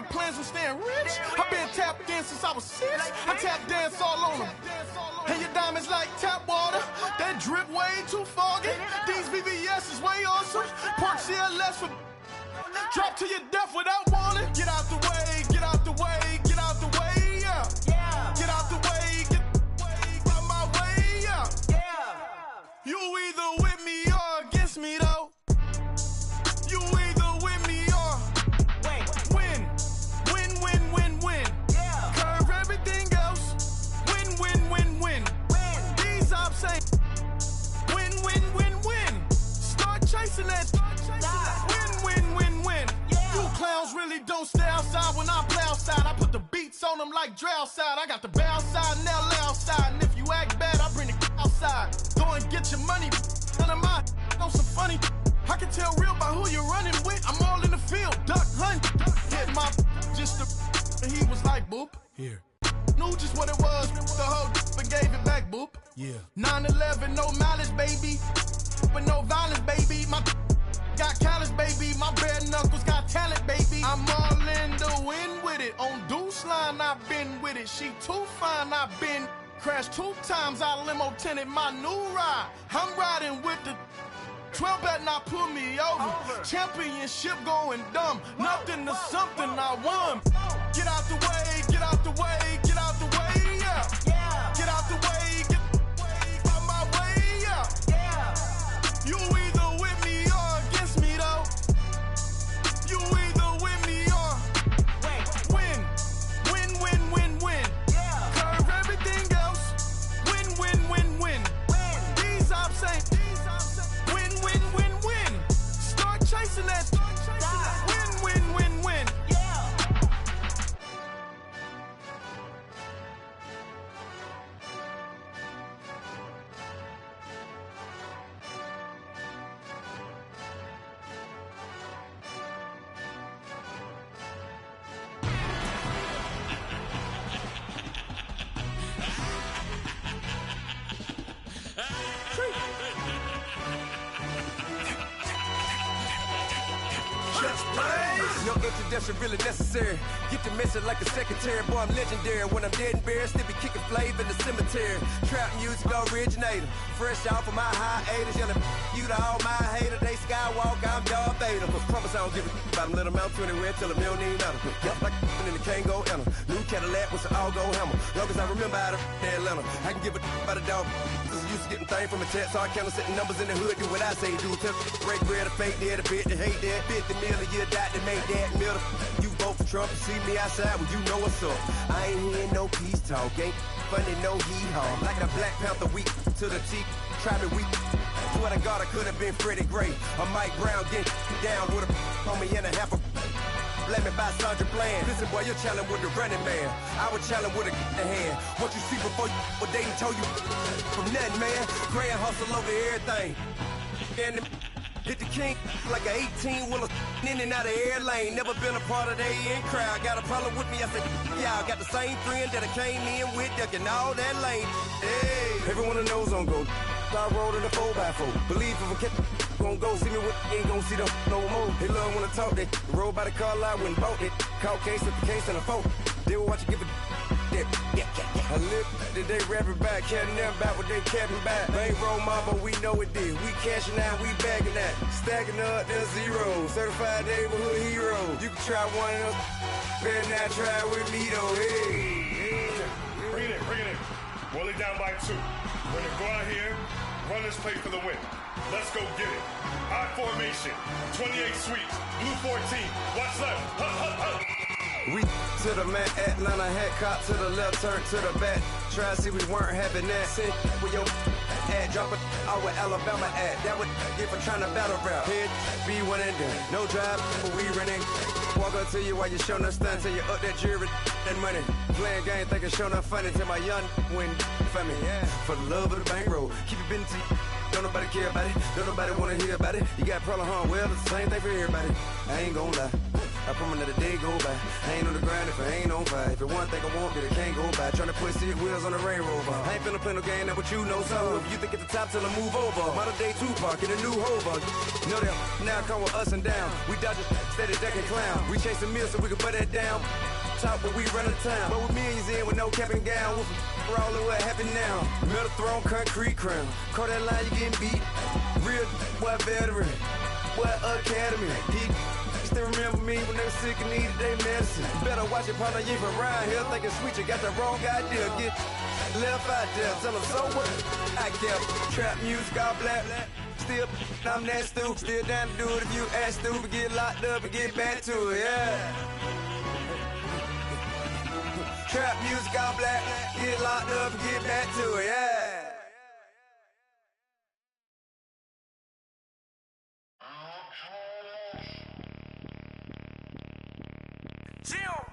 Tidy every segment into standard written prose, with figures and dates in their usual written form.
real plans on staying rich. I've been tapped in since I was 6. I tap dance all on them. And your diamonds like tap water. That drip way too foggy. These VVS is way awesome. Park CLS for drop to your death without warning. Get out the way, get out the way, get out the way, yeah. Get out the way, get out my way, yeah. You either with me or against me though. You either with me or win. Win, win, win, win. Curve everything else. Win, win, win, win. These ops ain't win, win, win, win. Start chasing that. Win, win, win, win. You clowns really don't stay outside when I play outside. I put the beats on them like Dre outside. I got the bay outside and LA outside. And if you act bad, I bring the outside. Go and get your money. None of my know some funny. I can tell real by who you're running with. I'm all in the field, duck hunt. Hit my just the and he was like boop. Here. Knew just what it was. The whole and gave it back, boop. Yeah. 9/11, no malice, baby. But no violence, baby. My got callous, baby. My bare knuckles got talent, baby. I'm all in the wind with it. On Deuce line, I've been with it. She too fine, I've been crashed 2 times. I limo tinted my new ride. I'm riding with the 12 better not pull me over. Championship going dumb. Nothing to something I won. Get out the way, get out the way, get out the way, yeah. Get out the way, get out my way, yeah. You either with me or against me though. You either with me or win. Win, win, win, win. Curve everything else. Win, win, win, win. These ops ain't win, win, win, win. Start chasing that. Win, win, win, win. No introduction really necessary. Get the message like a secretary. Boy, I'm legendary. When I'm dead and buried, still be kicking flavor in the cemetery. Trap music originator. Fresh off of my hiatus. Yelling you to all my haters. They skywalk, I'm Darth Vader. Promise I don't give a about them. Let them out to anywhere till them don't need matter. Yep, like in the Kango enter. New Cadillac with an all-go hammer. Long as I remember out of Atlanta. I can give a about a dog. Used to getting things from a text, so I count setting numbers in the hood. Do what I say, do. Tell break bread, a fake dead, a bit to hate that. 50 million, you died to make that middle. You vote for Trump, you see me outside, well, you know what's up. I ain't hearing no peace talk, ain't funny, no hee-haw. Like the Black Panther weak to the teeth, try me weak. Swear to God, I could have been Freddie Gray. Or Mike Brown getting down with a homie and a half a. Let me buy Sandra Bland. Listen, boy, you're challenging with the running man. I would challenge with a hand. What you see before you, what they told you from nothing, man. Grand hustle over everything. And hit the king like an 18-wheeler in and out of air lane. Never been a part of the in crowd. Got a problem with me? I said, yeah, I got the same friend that I came in with, ducking all that lane. Hey, everyone knows on go. I rolled in a 4x4. Believe if a kid gon' go see me with ain't gon' see them no more. They love when I talk, they roll by the car lot when bought it. Caught case at the case and a phone. They will watch you give a that. I live that they rapping back, carrying them back what they capping back. Bankroll mama, we know it did. We cashing out, we bagging that. Stacking up, there's zero. Certified neighborhood hero. You can try one of them, better not try with me though. Hey. Bring it in. Roll it down by 2. We're gonna go out here, run this play for the win. Let's go get it. I formation, 28 sweeps, blue 14. What's left? We to the man, Atlanta hat cop to the left, turn to the back. Try to see we weren't having that. Sit with your ad, drop it out with Alabama ad. That would get for trying to battle rap. Head be one and done. No drive, but we running. Walk up to you while you showing us stunts till you up that jewelry and money. Playing game, thinking showing up funny till my young win for me. Yeah. For the love of the bankroll, keep it busy. Don't nobody care about it. Don't nobody wanna hear about it. You got problem, huh? Well, it's the same thing for everybody. I ain't gonna lie. I promise that a day go by. I ain't on the grind if I ain't on fire. If it one thing I want, then it can't go by. Tryna put 6 wheels on the Range Rover. I ain't finna play no game, that what you know. So if you think at the top, tell them move over. Model day Tupac in a new Hova. Know that now come with us and down. We dodge a steady deck and clown. We chase the meal so we can put that down. Top, but we run the town. But with millions in with no cap and gown. We're all in what happened now. Metal throne, concrete crown. Call that line, you getting beat. Real what veteran, what academy. He still remember me when they were sick and needed their medicine. Better watch it, partner, you ain't from around here. Thinking sweet, you got the wrong idea. Get left out there, tell them so what? I kept trap music all black. Still, I'm that stupid. Still down to do it if you ask stupid. Get locked up and get back to it, yeah. Trap music all black. Get locked up and get back to it, yeah.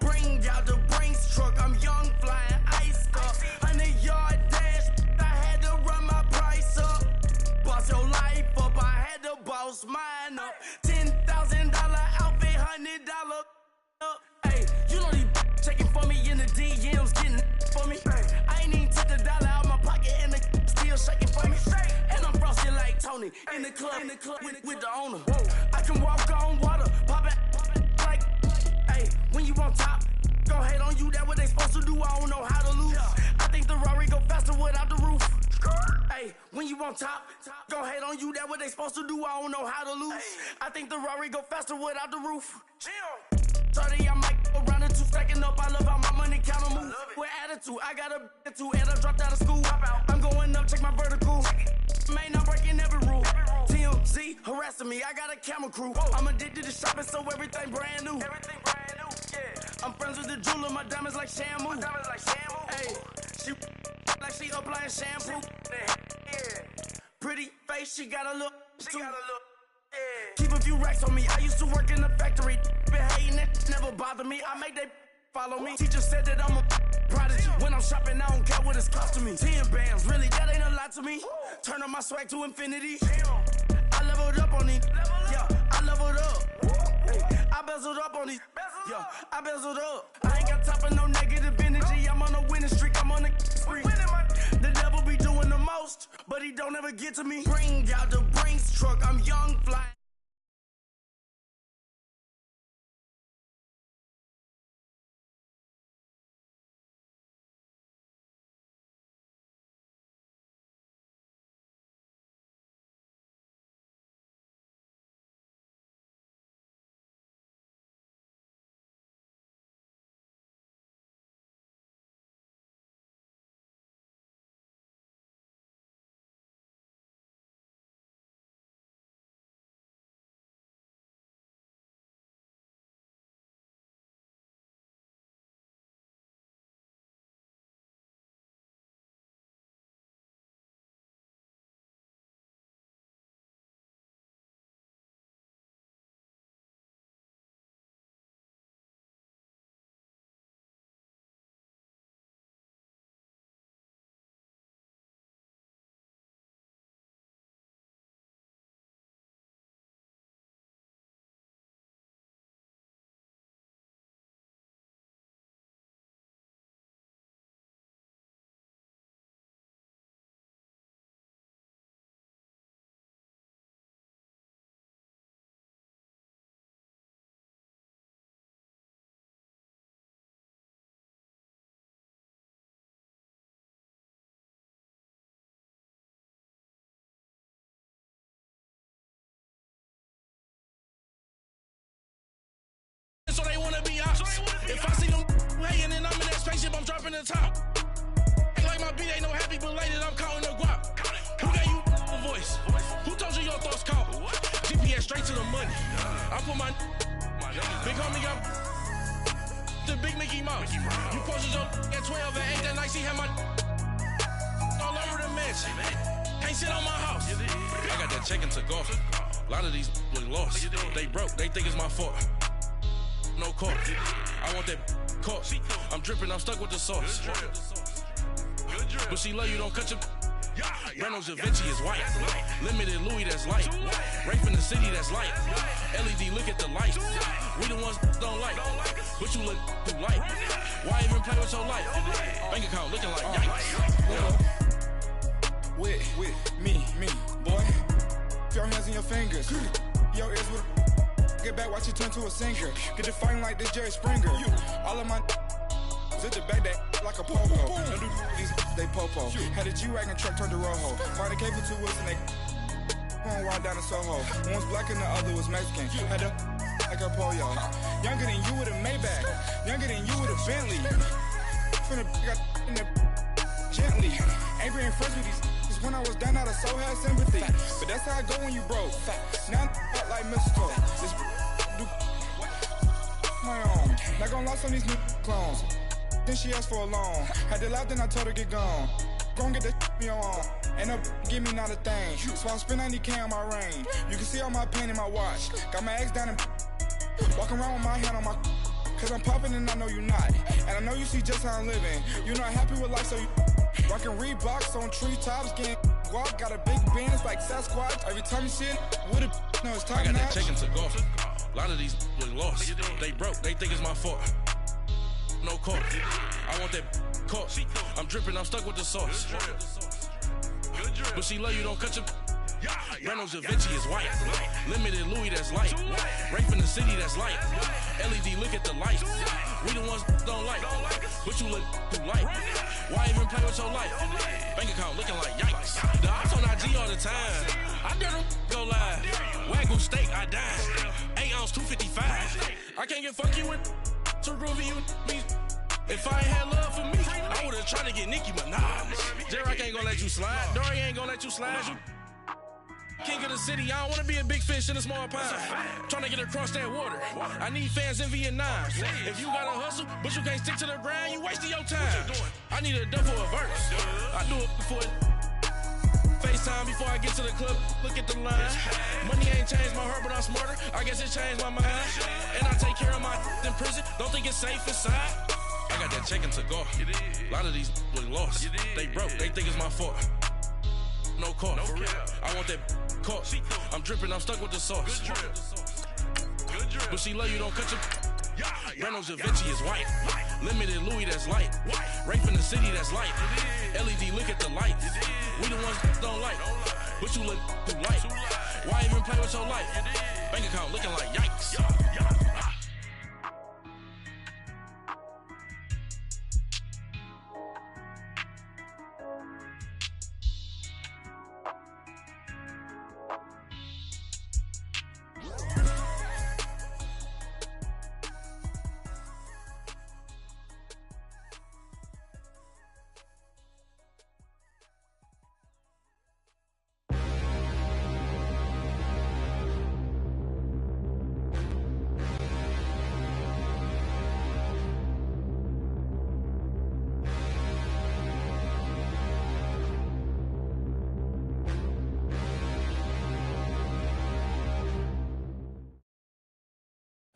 Bring out the Brinks truck, I'm young, flying ice up. 100-yard dash, I had to run my price up. Boss your life up, I had to boss mine up. $10,000 outfit, $100 up. Hey, you know these checking for me in the DMs, getting for me. I ain't even took the dollar out my pocket and the still shaking for me. And I'm frosty like Tony in the club with the owner. I can walk on water, pop it like. Hey, when you on top, gon' hate on you, that what they supposed to do, I don't know how to lose. I think the Rari go faster without the roof. Hey, when you on top, gon' hate on you, that what they supposed to do, I don't know how to lose. I think the Rari go faster without the roof. 30, I might go around the two, stacking up, I love how my money count move. With attitude, I got a attitude, and I dropped out of school. I'm going up, check my vertical. Man, I'm breaking every rule. TMZ harassing me, I got a camera crew. I'm addicted to shopping, so everything brand new. I'm friends with the jeweler, my diamonds like Shamu. Hey, she like she applying shampoo. Pretty face, she got a look. Keep a few racks on me. I used to work in the factory. Been hating it, never bother me. I make they follow me. Teacher said that I'm a prodigy. When I'm shopping, I don't care what it's cost to me. 10 bands, really, that ain't a lot to me. Turn on my swag to infinity. I leveled up on these. Yeah, I leveled up. Hey, I bezeled up on these. Yeah, I bezeled up. I ain't got time for no negative energy. I'm on a winning streak. I'm on a spree. The devil be doing the most, but he don't ever get to me. Bring out the Brinks truck. I'm young, flying. So they wanna be ops. If I see them hating and I'm in that spaceship, I'm dropping the top. Ain't like my beat ain't no happy belated, I'm counting the guap. Who gave you a voice? Who told you your thoughts count? GPS straight to the money. I put my big homie got the big Mickey Mouse. You posted your at 12 and 8 that night, she had my all over the mansion. Can't sit on my house. I got that check into golf. A lot of these was lost. They broke, they think it's my fault. No court. I want that court. I'm dripping, I'm stuck with the sauce. But she love you, don't cut your. Breno Javinci is white. Limited Louis, that's light. Rape in the city, that's light. LED, look at the light. We the ones don't like. But you look too light. Why even play with your life? Bank account looking like yikes. With me, boy. Your hands in your fingers. Your ears with get back, watch you turn to a singer. Get to fighting like this Jerry Springer. All of my zip the back that like a popo. Don't do these they popo. Had a G-Wagon truck turned to Rojo. Find a cable 2 wheels and they going wild down in Soho. One was black and the other was Mexican. Had a like a pollo. Younger than you with a Maybach. Younger than you with a Bentley. From the got in the gently. Ain't been friends with these. When I was down out of so had sympathy. But that's how I go when you broke. Now I'm like mistletoe. This do my own. Not gonna lost on these new clones. Then she asked for a loan. Had to laugh, then I told her get gone. Gon' get that me on. Ain't no give me not a thing. So I spend 90K on my range. You can see all my pain in my watch. Got my ex down and walking around with my hand on my. Cause I'm popping and I know you not. And I know you see just how I'm living. You're not happy with life, so you rockin' Reeboks on treetops, getting guap. Got a big Benz like Sasquatch. Every time you see it, with a no, it's top I got notch. that check into golf. A lot of these look lost. They broke, they think it's my fault. No court. I want that court. I'm dripping, I'm stuck with the sauce. But she love you, don't cut your. Renault Vinci is white. Limited Louis, that's light. Rape in the city, that's light. LED, look at the lights. We the ones don't like. But you look too light. Why even play with your life? Bank account looking like yikes. The ops on IG all the time. I dare them go live. Wagyu steak, I dine. 8 ounce, 255. I can't get funky with too groovy, you me. If I ain't had love for me, I would've tried to get Nicki Minaj. J-Rock ain't gonna let you slide. Dory ain't gonna let you slide. King of the city, I don't wanna be a big fish in a small pond. Tryna get across that water. I need fans in Vietnam. If you gotta hustle, but you can't stick to the grind, you wasting your time. I need a double a verse. I do it before FaceTime before I get to the club. Look at the line. Money ain't changed my heart, but I'm smarter. I guess it changed my mind. And I take care of my in prison. Don't think it's safe inside. I got that check into golf. A lot of these look lost. They broke, they think it's my fault. No court. I want that court. I'm dripping, I'm stuck with the sauce. But she love you, don't cut your. Renault Vinci is white. Limited Louis, that's light. Rape in the city, that's light. LED, look at the lights. We the ones don't like. But you look too light. Why even play with your life? Bank account looking like yikes.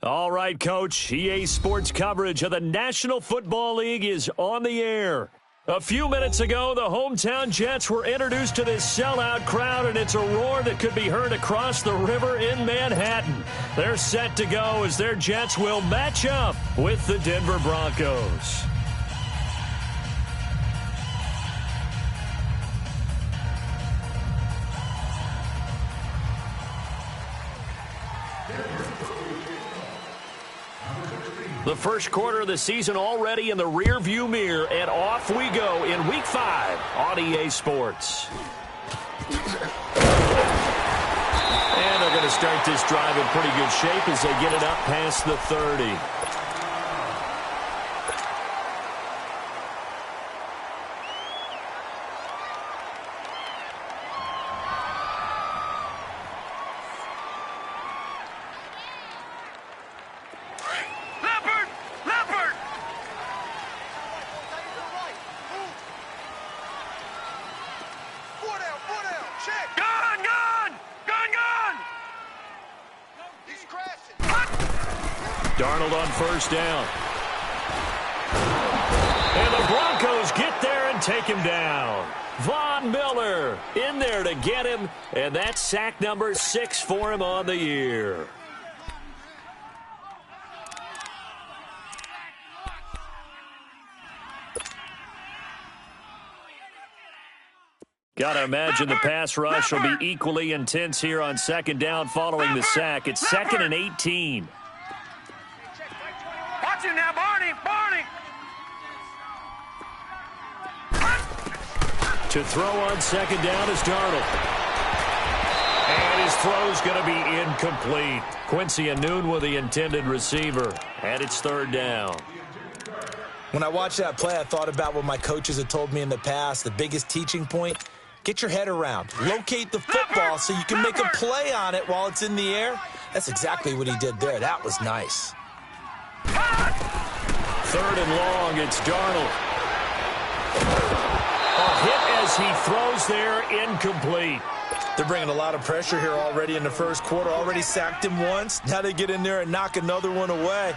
All right, Coach. EA Sports coverage of the National Football League is on the air. A few minutes ago, the hometown Jets were introduced to this sellout crowd, and it's a roar that could be heard across the river in Manhattan. They're set to go as their Jets will match up with the Denver Broncos. The first quarter of the season already in the rearview mirror, and off we go in Week 5 on EA Sports. And they're going to start this drive in pretty good shape as they get it up past the 30. Darnold on first down. And the Broncos get there and take him down. Von Miller in there to get him, and that's sack number 6 for him on the year. Got to imagine the pass rush will be equally intense here on second down following the sack. It's 2nd and 18. Watch him now, Barney. To throw on second down is Darnold. And his throw's going to be incomplete. Quincy Anoon with the intended receiver. And it's 3rd down. When I watched that play, I thought about what my coaches had told me in the past. The biggest teaching point, get your head around. Locate the football so you can make a play on it while it's in the air. That's exactly what he did there. That was nice. 3rd and long, it's Darnold. A hit as he throws there, incomplete. They're bringing a lot of pressure here already in the first quarter. Already sacked him once. Now they get in there and knock another one away.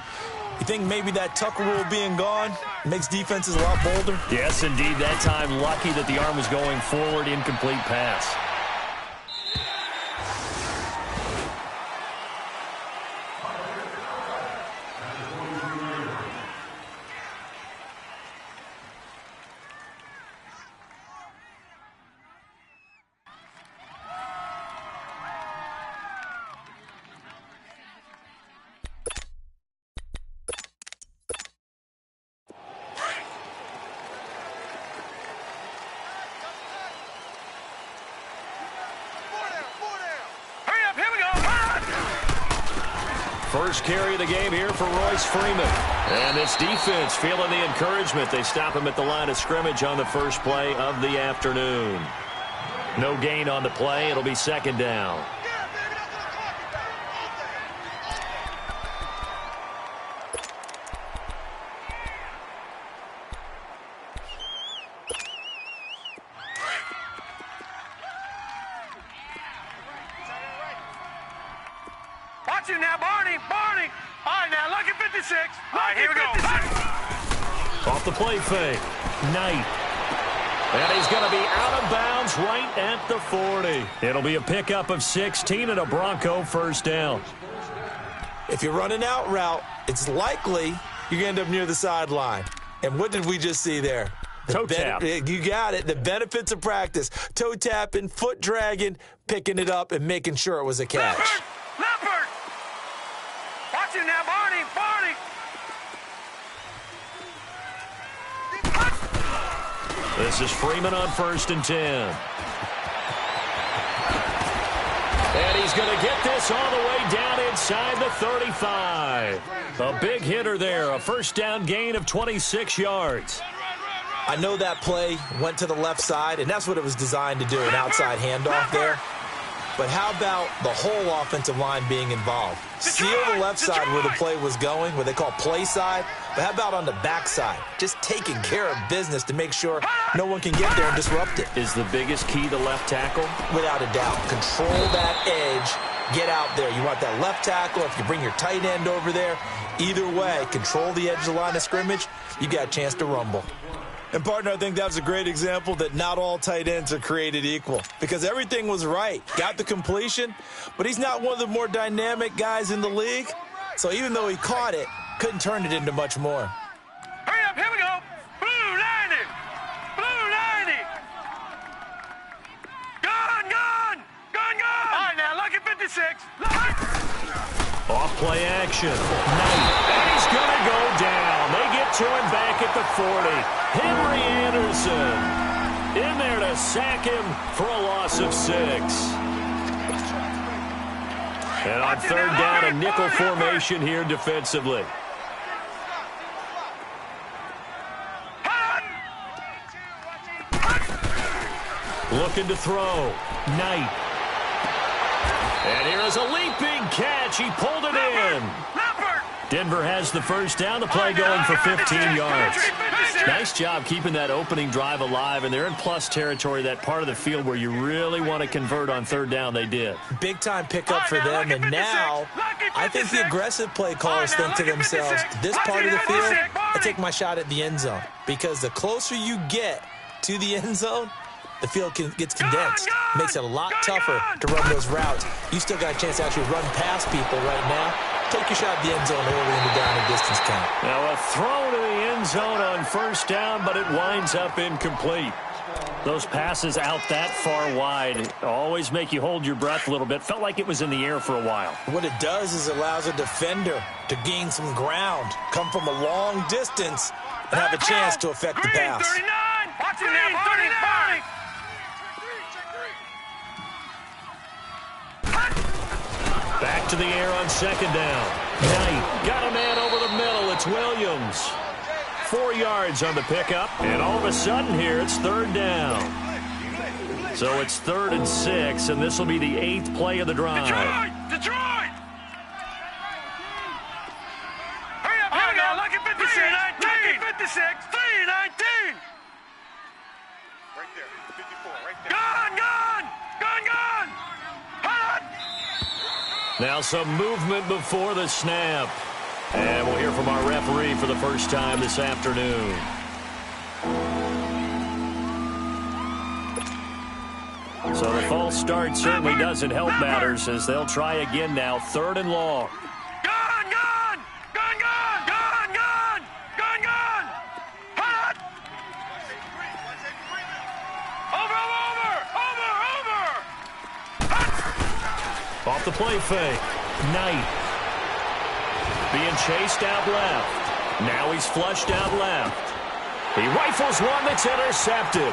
You think maybe that Tucker rule being gone makes defenses a lot bolder? Yes, indeed. That time, lucky that the arm was going forward, incomplete pass. First carry of the game here for Royce Freeman. And this defense feeling the encouragement. They stop him at the line of scrimmage on the first play of the afternoon. No gain on the play. It'll be 2nd down. Watch him now, Barney. All right, now, look at 56. All right, here we go. Off the play fake. Knight. And he's going to be out of bounds right at the 40. It'll be a pickup of 16 and a Bronco first down. If you're running out route, it's likely you're going to end up near the sideline. And what did we just see there? Toe tap. You got it. The benefits of practice. Toe tapping, foot dragging, picking it up, and making sure it was a catch. Leopard! Watch him now, Barney. This is Freeman on 1st and 10. And he's going to get this all the way down inside the 35. A big hitter there. A first down gain of 26 yards. I know that play went to the left side, and that's what it was designed to do, an outside handoff there. But how about the whole offensive line being involved? Seal the left side where the play was going, what they call play side. But how about on the back side? Just taking care of business to make sure no one can get there and disrupt it. Is the biggest key the left tackle? Without a doubt. Control that edge. Get out there. You want that left tackle. If you bring your tight end over there, either way, control the edge of the line of scrimmage, you got a chance to rumble. And, partner, I think that was a great example that not all tight ends are created equal because everything was right. Got the completion, but he's not one of the more dynamic guys in the league. So even though he caught it, couldn't turn it into much more. Hurry up, here we go. Blue 90. Blue 90. Gone. All right, now, look at 56. Off play action. And he's going to go down. They get to him back at the 40. Henry Anderson in there to sack him for a loss of 6. And on 3rd down, a nickel formation here defensively. Looking to throw. Knight. And here is a leaping catch. He pulled it in. Denver has the first down. The play going for 15 yards. Nice job keeping that opening drive alive, and they're in plus territory, that part of the field where you really want to convert on 3rd down. They did. Big-time pickup for them, and now I think the aggressive play callers think to themselves, this part of the field, I take my shot at the end zone, because the closer you get to the end zone, the field gets condensed. Makes it a lot tougher to run those routes. You still got a chance to actually run past people right now. Take your shot at the end zone early in the down and distance count. Now a throw to the end zone on 1st down, but it winds up incomplete. Those passes out that far wide always make you hold your breath a little bit. Felt like it was in the air for a while. What it does is it allows a defender to gain some ground, come from a long distance, and have a chance to affect the pass. 39! Watch it now, Barney! Back to the air on second down. Knight got a man over the middle. It's Williams. 4 yards on the pickup, and all of a sudden here it's third down. So it's 3rd and 6, and this will be the 8th play of the drive. Detroit! Hurry up, here we go. Lucky 56. Lucky 56. 319. Right there. 54, right there. Gone! Hot! Now some movement before the snap. And we'll hear from our referee for the first time this afternoon. So the false start certainly doesn't help matters as they'll try again now. 3rd and long. Gone! Hot! Over! Off the play fake. Knight. Being chased out left. Now he's flushed out left. He rifles one that's intercepted.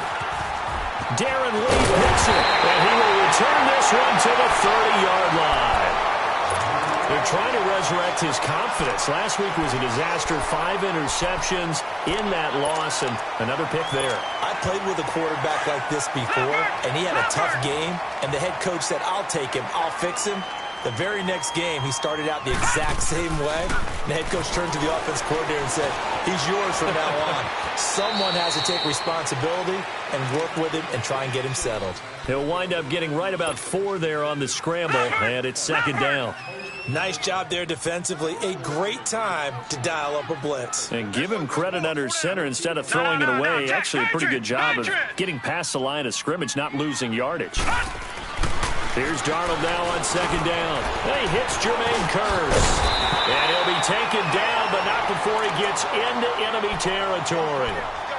Darren Lee picks it, and he will return this one to the 30-yard line. They're trying to resurrect his confidence. Last week was a disaster. 5 interceptions in that loss, and another pick there. I played with a quarterback like this before, and he had a tough game, and the head coach said, I'll take him, I'll fix him. The very next game, he started out the exact same way. And the head coach turned to the offense coordinator and said, he's yours from now on. Someone has to take responsibility and work with him and try and get him settled. He'll wind up getting right about 4 there on the scramble, and it's 2nd down. Nice job there defensively. A great time to dial up a blitz. And give him credit under center instead of throwing it away. Actually a pretty good job of getting past the line of scrimmage, not losing yardage. Here's Darnold now on 2nd down. And he hits Jermaine Kearse. And he'll be taken down, but not before he gets into enemy territory.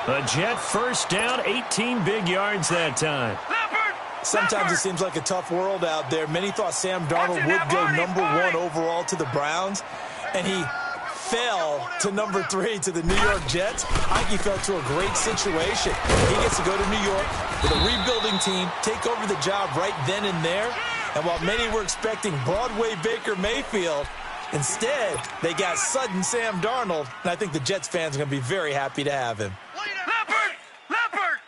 A Jet first down, 18 big yards that time. Sometimes it seems like a tough world out there. Many thought Sam Darnold would go #1 overall to the Browns, and he fell to #3 to the New York Jets. I think he fell to a great situation. He gets to go to New York with a rebuilding team, take over the job right then and there. And while many were expecting Broadway Baker Mayfield, instead they got sudden Sam Darnold, and I think the Jets fans are going to be very happy to have him. Leopard!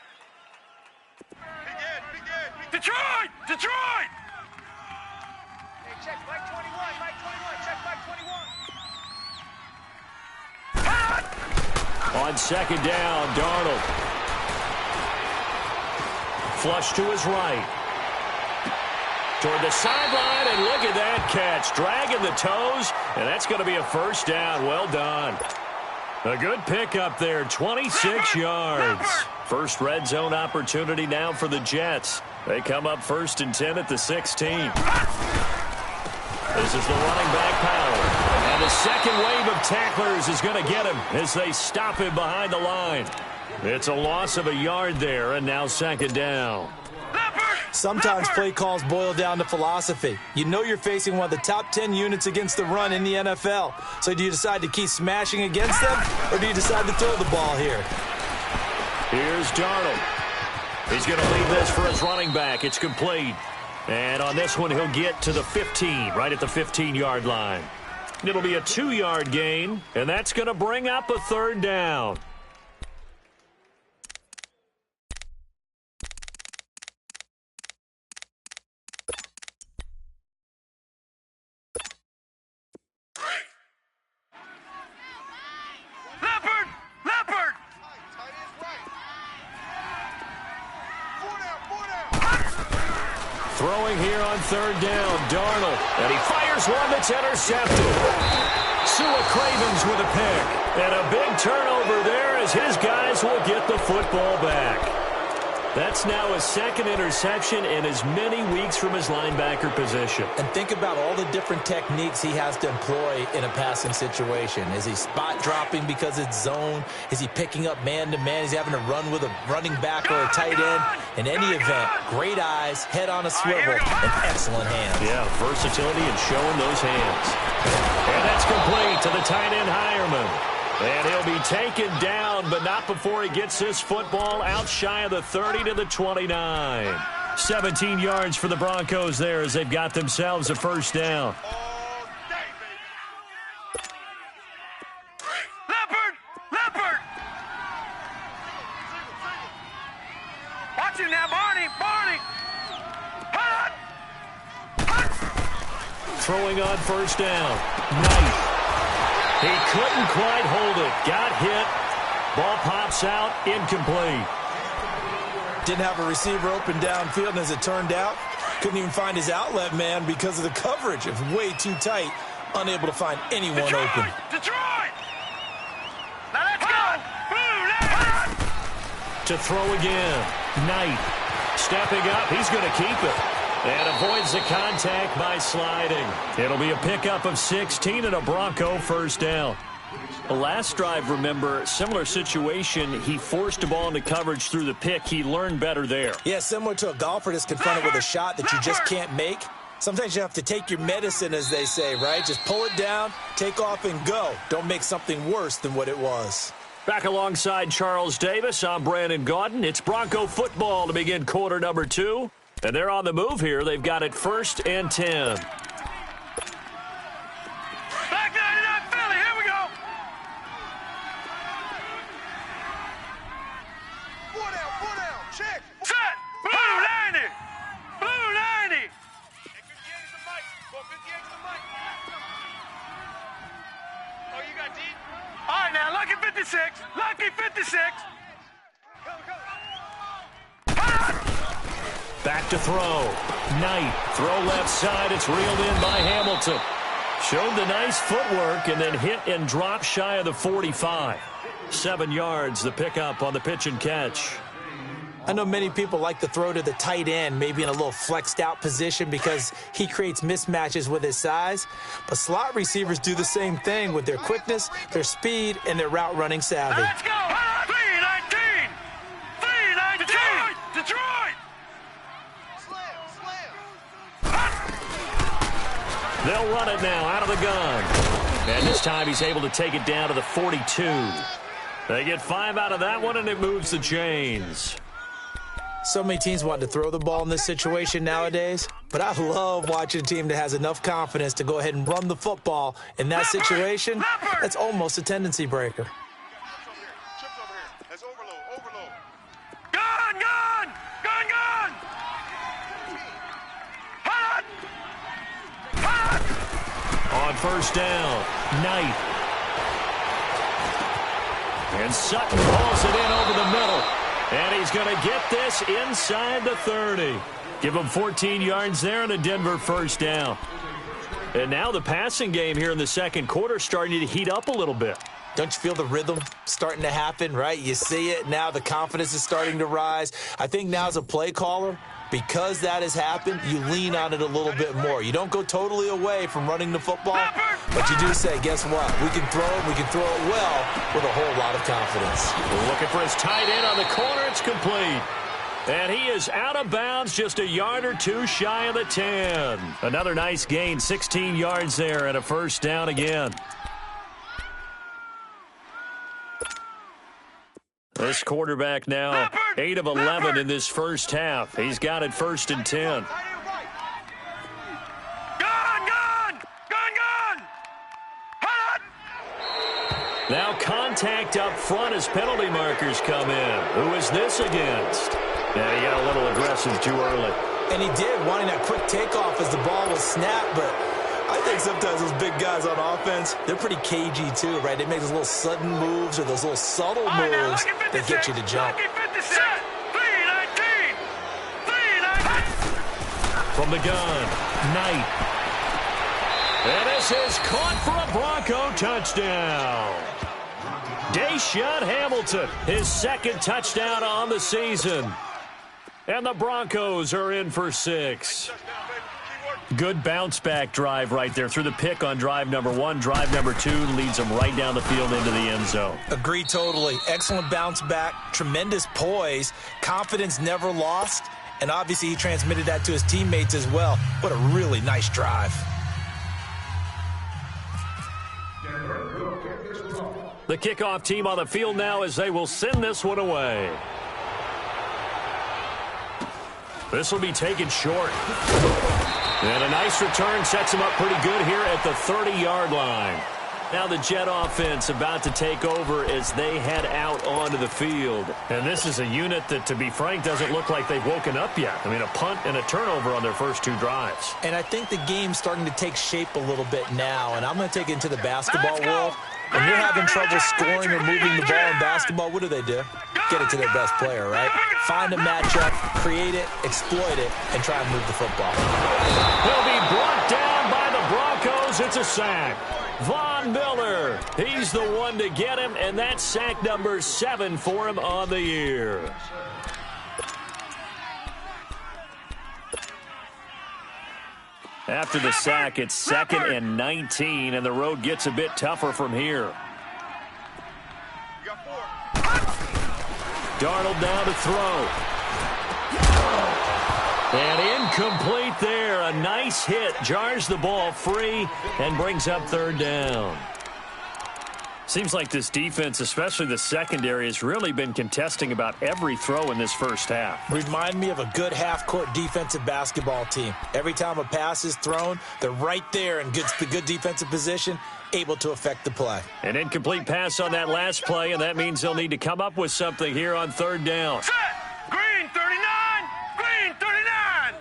Detroit! Hey, check Mike 21, check Mike 21. On 2nd down, Darnold. Flush to his right. Toward the sideline, and look at that catch. Dragging the toes, and that's going to be a first down. Well done. A good pickup there, 26 yards. First red zone opportunity now for the Jets. They come up 1st and 10 at the 16. This is the running back Powell. And the second wave of tacklers is going to get him as they stop him behind the line. It's a loss of a yard there, and now 2nd down. Sometimes play calls boil down to philosophy. You know you're facing one of the top 10 units against the run in the NFL. So do you decide to keep smashing against them, or do you decide to throw the ball here? Here's Darnold. He's going to leave this for his running back. It's complete. And on this one, he'll get to the 15, right at the 15-yard line. It'll be a 2-yard gain, and that's going to bring up a 3rd down. Leopard! Throwing here on 3rd down, Darnold. And he fires one that's intercepted. Sua Cravens with a pick. And a big turnover there as his guys will get the football back. That's now a second interception in as many weeks from his linebacker position. And think about all the different techniques he has to employ in a passing situation. Is he spot dropping because it's zone? Is he picking up man-to-man? Is he having to run with a running back or a tight end? In any event, great eyes, head on a swivel, and excellent hands. Yeah, versatility and showing those hands. And that's complete to the tight end Hireman. And he'll be taken down, but not before he gets this football out shy of the 30 to the 29. 17 yards for the Broncos there as they've got themselves a first down. Leopard! Watch him now, Barney! Throwing on first down. Knight. He couldn't quite hold it. Got hit. Ball pops out. Incomplete. Didn't have a receiver open downfield, and as it turned out, couldn't even find his outlet man because of the coverage. It was way too tight. Unable to find anyone open. Detroit! Now let's go! To throw again. Knight. Stepping up. He's going to keep it. And avoids the contact by sliding. It'll be a pickup of 16 and a Bronco first down. The last drive, remember, similar situation. He forced a ball into coverage through the pick. He learned better there. Yeah, similar to a golfer that's confronted with a shot that you just can't make. Sometimes you have to take your medicine, as they say, right? Just pull it down, take off, and go. Don't make something worse than what it was. Back alongside Charles Davis, I'm Brandon Gaudin. It's Bronco football to begin quarter number 2. And they're on the move here. They've got it 1st and 10. Back 99 Philly, here we go. Four down, check. Set, blue 90. Hey, 58 is the mic. Go 58 is the mic. Oh, you got deep? All right, now, lucky 56. Back to throw. Knight. Throw left side. It's reeled in by Hamilton. Showed the nice footwork and then hit and drop shy of the 45. 7 yards, the pickup on the pitch and catch. I know many people like to throw to the tight end, maybe in a little flexed out position because he creates mismatches with his size. But slot receivers do the same thing with their quickness, their speed, and their route running savvy. Let's go. 319. Detroit. They'll run it now out of the gun. And this time he's able to take it down to the 42. They get 5 out of that one, and it moves the chains. So many teams want to throw the ball in this situation nowadays, but I love watching a team that has enough confidence to go ahead and run the football. In that situation, that's almost a tendency breaker. That's overload. Gun! On first down, Knight. And Sutton pulls it in over the middle. And he's going to get this inside the 30. Give him 14 yards there and a Denver first down. And now the passing game here in the second quarter starting to heat up a little bit. Don't you feel the rhythm starting to happen, right? You see it now. The confidence is starting to rise. I think now as a play caller, because that has happened, you lean on it a little bit more. You don't go totally away from running the football, but you do say, guess what? We can throw it. We can throw it well with a whole lot of confidence. Looking for his tight end on the corner. It's complete. And he is out of bounds just a yard or two shy of the 10. Another nice gain, 16 yards there and a first down again. This quarterback now 8 of 11 in this first half. He's got it 1st and 10. Now contact up front as penalty markers come in. Who is this against? Yeah, he got a little aggressive too early. And he did, wanting that quick takeoff as the ball was snapped, but I think sometimes those big guys on offense, they're pretty cagey too, right? They make those little sudden moves or those little subtle moves that get you to jump. From the gun, Knight. And this is caught for a Bronco touchdown. Deshaun Hamilton, his second touchdown on the season. And the Broncos are in for 6. Good bounce-back drive right there through the pick on drive number 1. Drive number 2 leads them right down the field into the end zone. Agree totally. Excellent bounce back, tremendous poise, confidence never lost, and obviously he transmitted that to his teammates as well. What a really nice drive. The kickoff team on the field now as they will send this one away. This will be taken short. And a nice return sets him up pretty good here at the 30-yard line. Now the Jet offense about to take over as they head out onto the field. And this is a unit that, to be frank, doesn't look like they've woken up yet. I mean, a punt and a turnover on their first 2 drives. And I think the game's starting to take shape a little bit now. And I'm going to take it into the basketball world. When you're having trouble scoring or moving the ball in basketball, what do? Get it to their best player, right? Find a matchup, create it, exploit it, and try and move the football. He'll be brought down by the Broncos. It's a sack. Von Miller, he's the one to get him, and that's sack number 7 for him on the year. After the sack, it's 2nd and 19, and the road gets a bit tougher from here. Darnold down to throw. And incomplete there. A nice hit. Jars the ball free and brings up 3rd down. Seems like this defense, especially the secondary, has really been contesting about every throw in this first half. Remind me of a good half-court defensive basketball team. Every time a pass is thrown, they're right there in the good defensive position, able to affect the play. An incomplete pass on that last play, and that means they'll need to come up with something here on 3rd down. Set! Green 39! Green 39!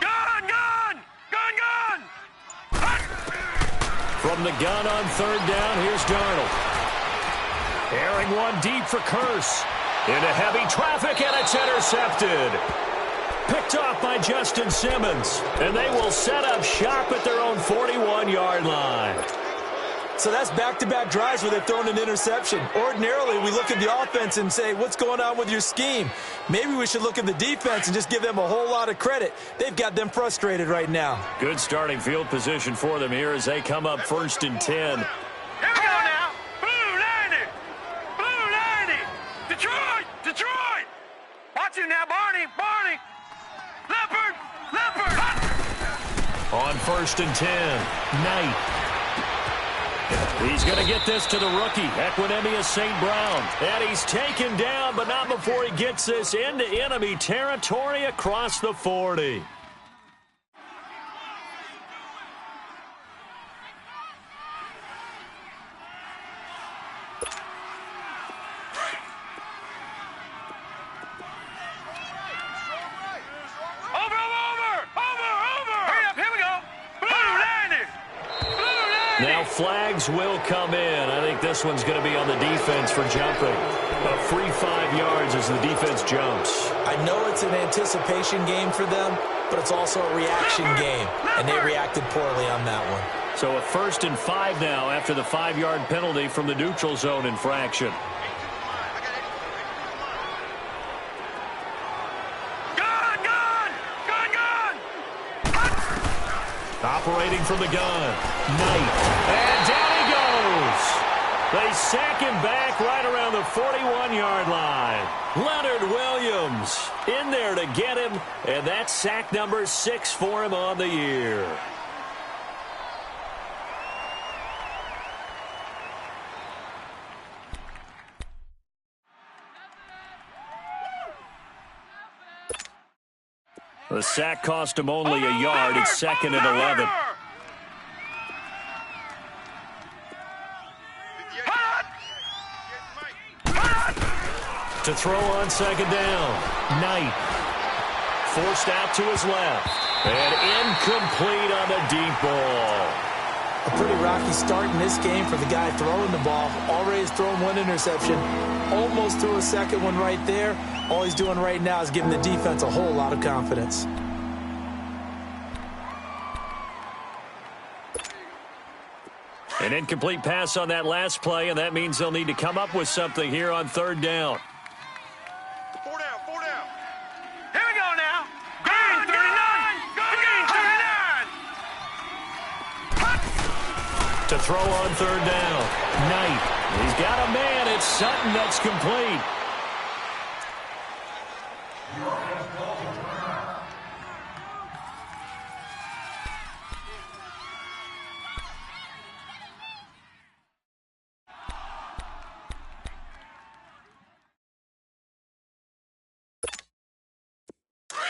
Gun! Gun! Gun! Gun! From the gun on 3rd down, here's Darnold. Airing one deep for Curse. Into heavy traffic, and it's intercepted. Picked off by Justin Simmons. And they will set up shop at their own 41-yard line. So that's back-to-back drives where they've thrown an interception. Ordinarily, we look at the offense and say, what's going on with your scheme? Maybe we should look at the defense and just give them a whole lot of credit. They've got them frustrated right now. Good starting field position for them here as they come up 1st and 10. Here we go now. Blue 90. Blue 90. Detroit. Detroit. Watch it now, Barney. Barney. Leopard. Leopard. On 1st and 10, Knight. He's going to get this to the rookie, Equinemius St. Brown. And he's taken down, but not before he gets this into enemy territory across the 40. Now flags will come in. I think this one's going to be on the defense for jumping. A free 5 yards as the defense jumps. I know it's an anticipation game for them, but it's also a reaction game, and they reacted poorly on that one. So a 1st and 5 now after the 5-yard penalty from the neutral zone infraction. Operating from the gun, Knight, and down he goes. They sack him back right around the 41-yard line. Leonard Williams in there to get him, and that's sack number 6 for him on the year. The sack cost him only a yard. It's 2nd and 11. To throw on 2nd down. Knight. Forced out to his left. And incomplete on the deep ball. A pretty rocky start in this game for the guy throwing the ball. Already has thrown 1 interception. Almost threw a 2nd one right there. All he's doing right now is giving the defense a whole lot of confidence. An incomplete pass on that last play, and that means they'll need to come up with something here on 3rd down. 4 down, 4 down. to throw on third down. Knight. He's got a man. It's Sutton that's complete.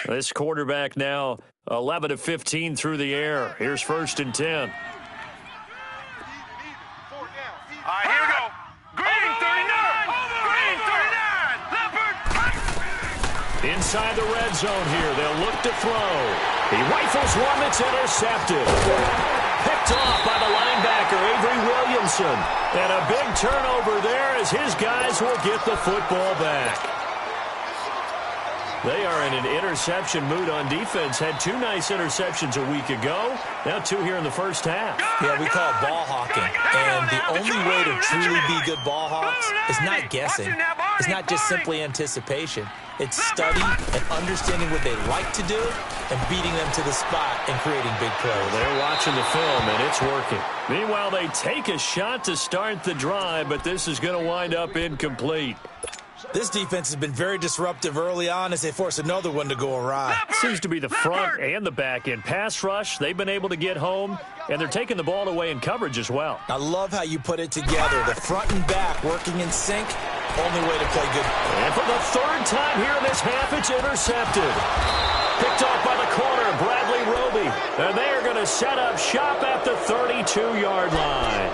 This quarterback now 11 of 15 through the air. Here's 1st and 10. All right, here we go. Green 39. Green 39. Leopard. Inside the red zone here. They'll look to throw. He rifles one that's intercepted. Picked off by the linebacker, Avery Williamson. And a big turnover there as his guys will get the football back. They are in an interception mood on defense. Had 2 nice interceptions a week ago. Now 2 here in the first half. Yeah, we call it ball hawking. And the only way to truly be good ball hawks is not guessing. It's not just simply anticipation. It's study and understanding what they like to do and beating them to the spot and creating big plays. Well, they're watching the film, and it's working. Meanwhile, they take a shot to start the drive, but this is going to wind up incomplete. This defense has been very disruptive early on as they force another one to go awry. Seems to be the front and the back end. Pass rush, they've been able to get home, and they're taking the ball away in coverage as well. I love how you put it together. The front and back working in sync, only way to play good. And for the 3rd time here in this half, it's intercepted. Picked off by the corner, Bradley Roby. And they are going to set up shop at the 32-yard line.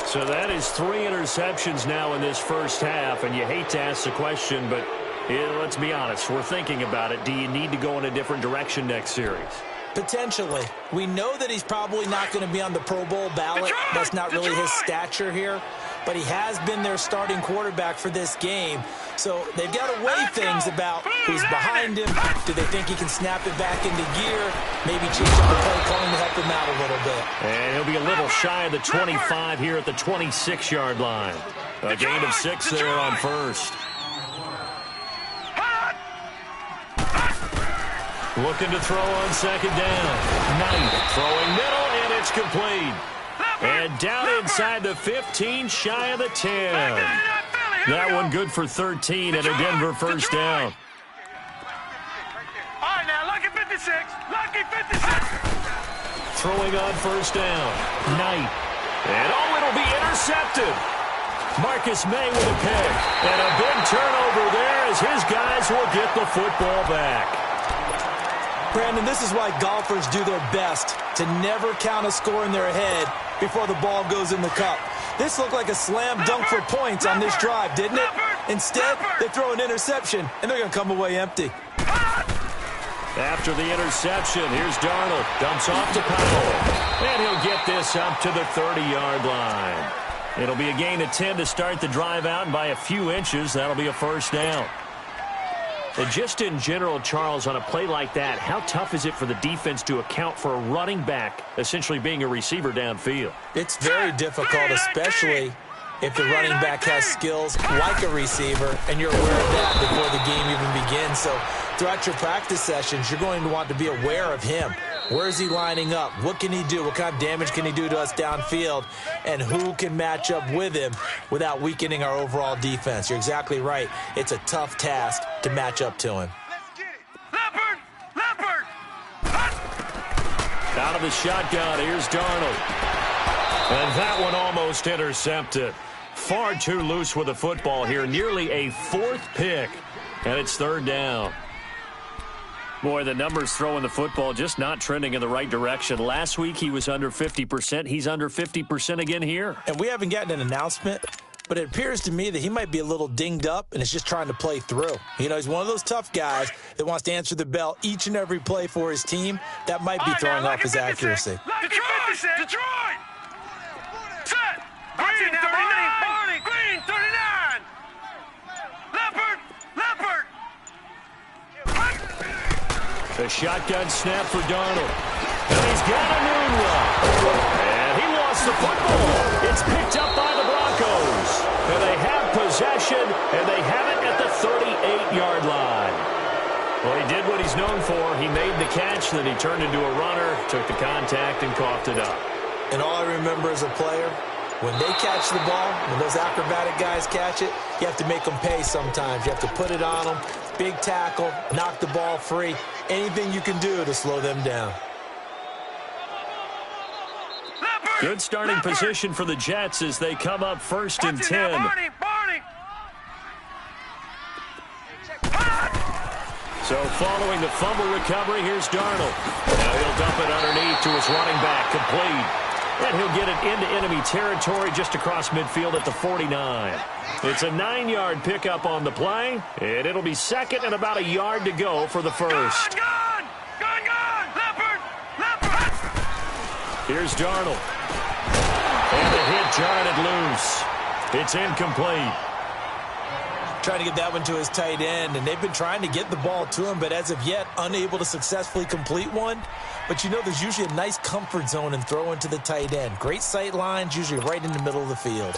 So that is 3 interceptions now in this first half, and you hate to ask the question, but let's be honest. We're thinking about it. Do you need to go in a different direction next series? Potentially. We know that he's probably not going to be on the Pro Bowl ballot. That's not really his stature here. But he has been their starting quarterback for this game. So they've got to weigh things about who's behind him. Do they think he can snap it back into gear? Maybe change up the play calling to help him out a little bit. And he'll be a little shy of the 25 here at the 26-yard line. A gain of 6 there on first. Looking to throw on second down. Knight throwing middle, and it's complete. And down inside the 15, shy of the 10. That one good for 13 and a Denver first down. All right, now, lucky 56. Lucky 56. Throwing on first down. Knight. And it'll be intercepted. Marcus May with a pick. And a big turnover there as his guys will get the football back. Brandon, this is why golfers do their best to never count a score in their head before the ball goes in the cup. This looked like a slam dunk for points on this drive, didn't it? Instead, they throw an interception, and they're going to come away empty. After the interception, here's Darnold. Dumps off to Powell. And he'll get this up to the 30-yard line. It'll be a gain of 10 to start the drive out, and by a few inches, that'll be a first down. And just in general, Charles, on a play like that, how tough is it for the defense to account for a running back essentially being a receiver downfield? It's very difficult, especially if the running back has skills like a receiver, and you're aware of that before the game even begins. So throughout your practice sessions, you're going to want to be aware of him. Where is he lining up? What can he do? What kind of damage can he do to us downfield? And who can match up with him without weakening our overall defense? You're exactly right. It's a tough task to match up to him. Let's get it. Leopard! Leopard! Out of the shotgun, here's Darnold. And that one almost intercepted. Far too loose with the football here. Nearly a 4th pick. And it's 3rd down. Boy, the numbers throwing the football just not trending in the right direction. Last week, he was under 50%. He's under 50% again here. And we haven't gotten an announcement, but it appears to me that he might be a little dinged up and is just trying to play through. You know, he's one of those tough guys that wants to answer the bell each and every play for his team. That might be throwing off his accuracy. Detroit! Detroit! Set! Green 39! Barney! Green 39! Leopard! Leopard! A shotgun snap for Darnold. And he's got a moonwalk. And he lost the football. It's picked up by the Broncos. And they have possession, and they have it at the 38-yard line. Well, he did what he's known for. He made the catch, then he turned into a runner, took the contact, and coughed it up. And all I remember as a player, when they catch the ball, when those acrobatic guys catch it, you have to make them pay sometimes. You have to put it on them, big tackle, knock the ball free, anything you can do to slow them down. Good starting position for the Jets as they come up 1st and 10. So following the fumble recovery, here's Darnold. Now he'll dump it underneath to his running back, complete. And he'll get it into enemy territory just across midfield at the 49. It's a 9-yard pickup on the play, and it'll be 2nd and about a yard to go for the first. Gone! Leopard! Here's Darnold. And the hit jarred it loose. It's incomplete. Trying to get that one to his tight end, and they've been trying to get the ball to him, but as of yet, unable to successfully complete one. But you know, there's usually a nice comfort zone in throwing to the tight end. Great sight lines, usually right in the middle of the field.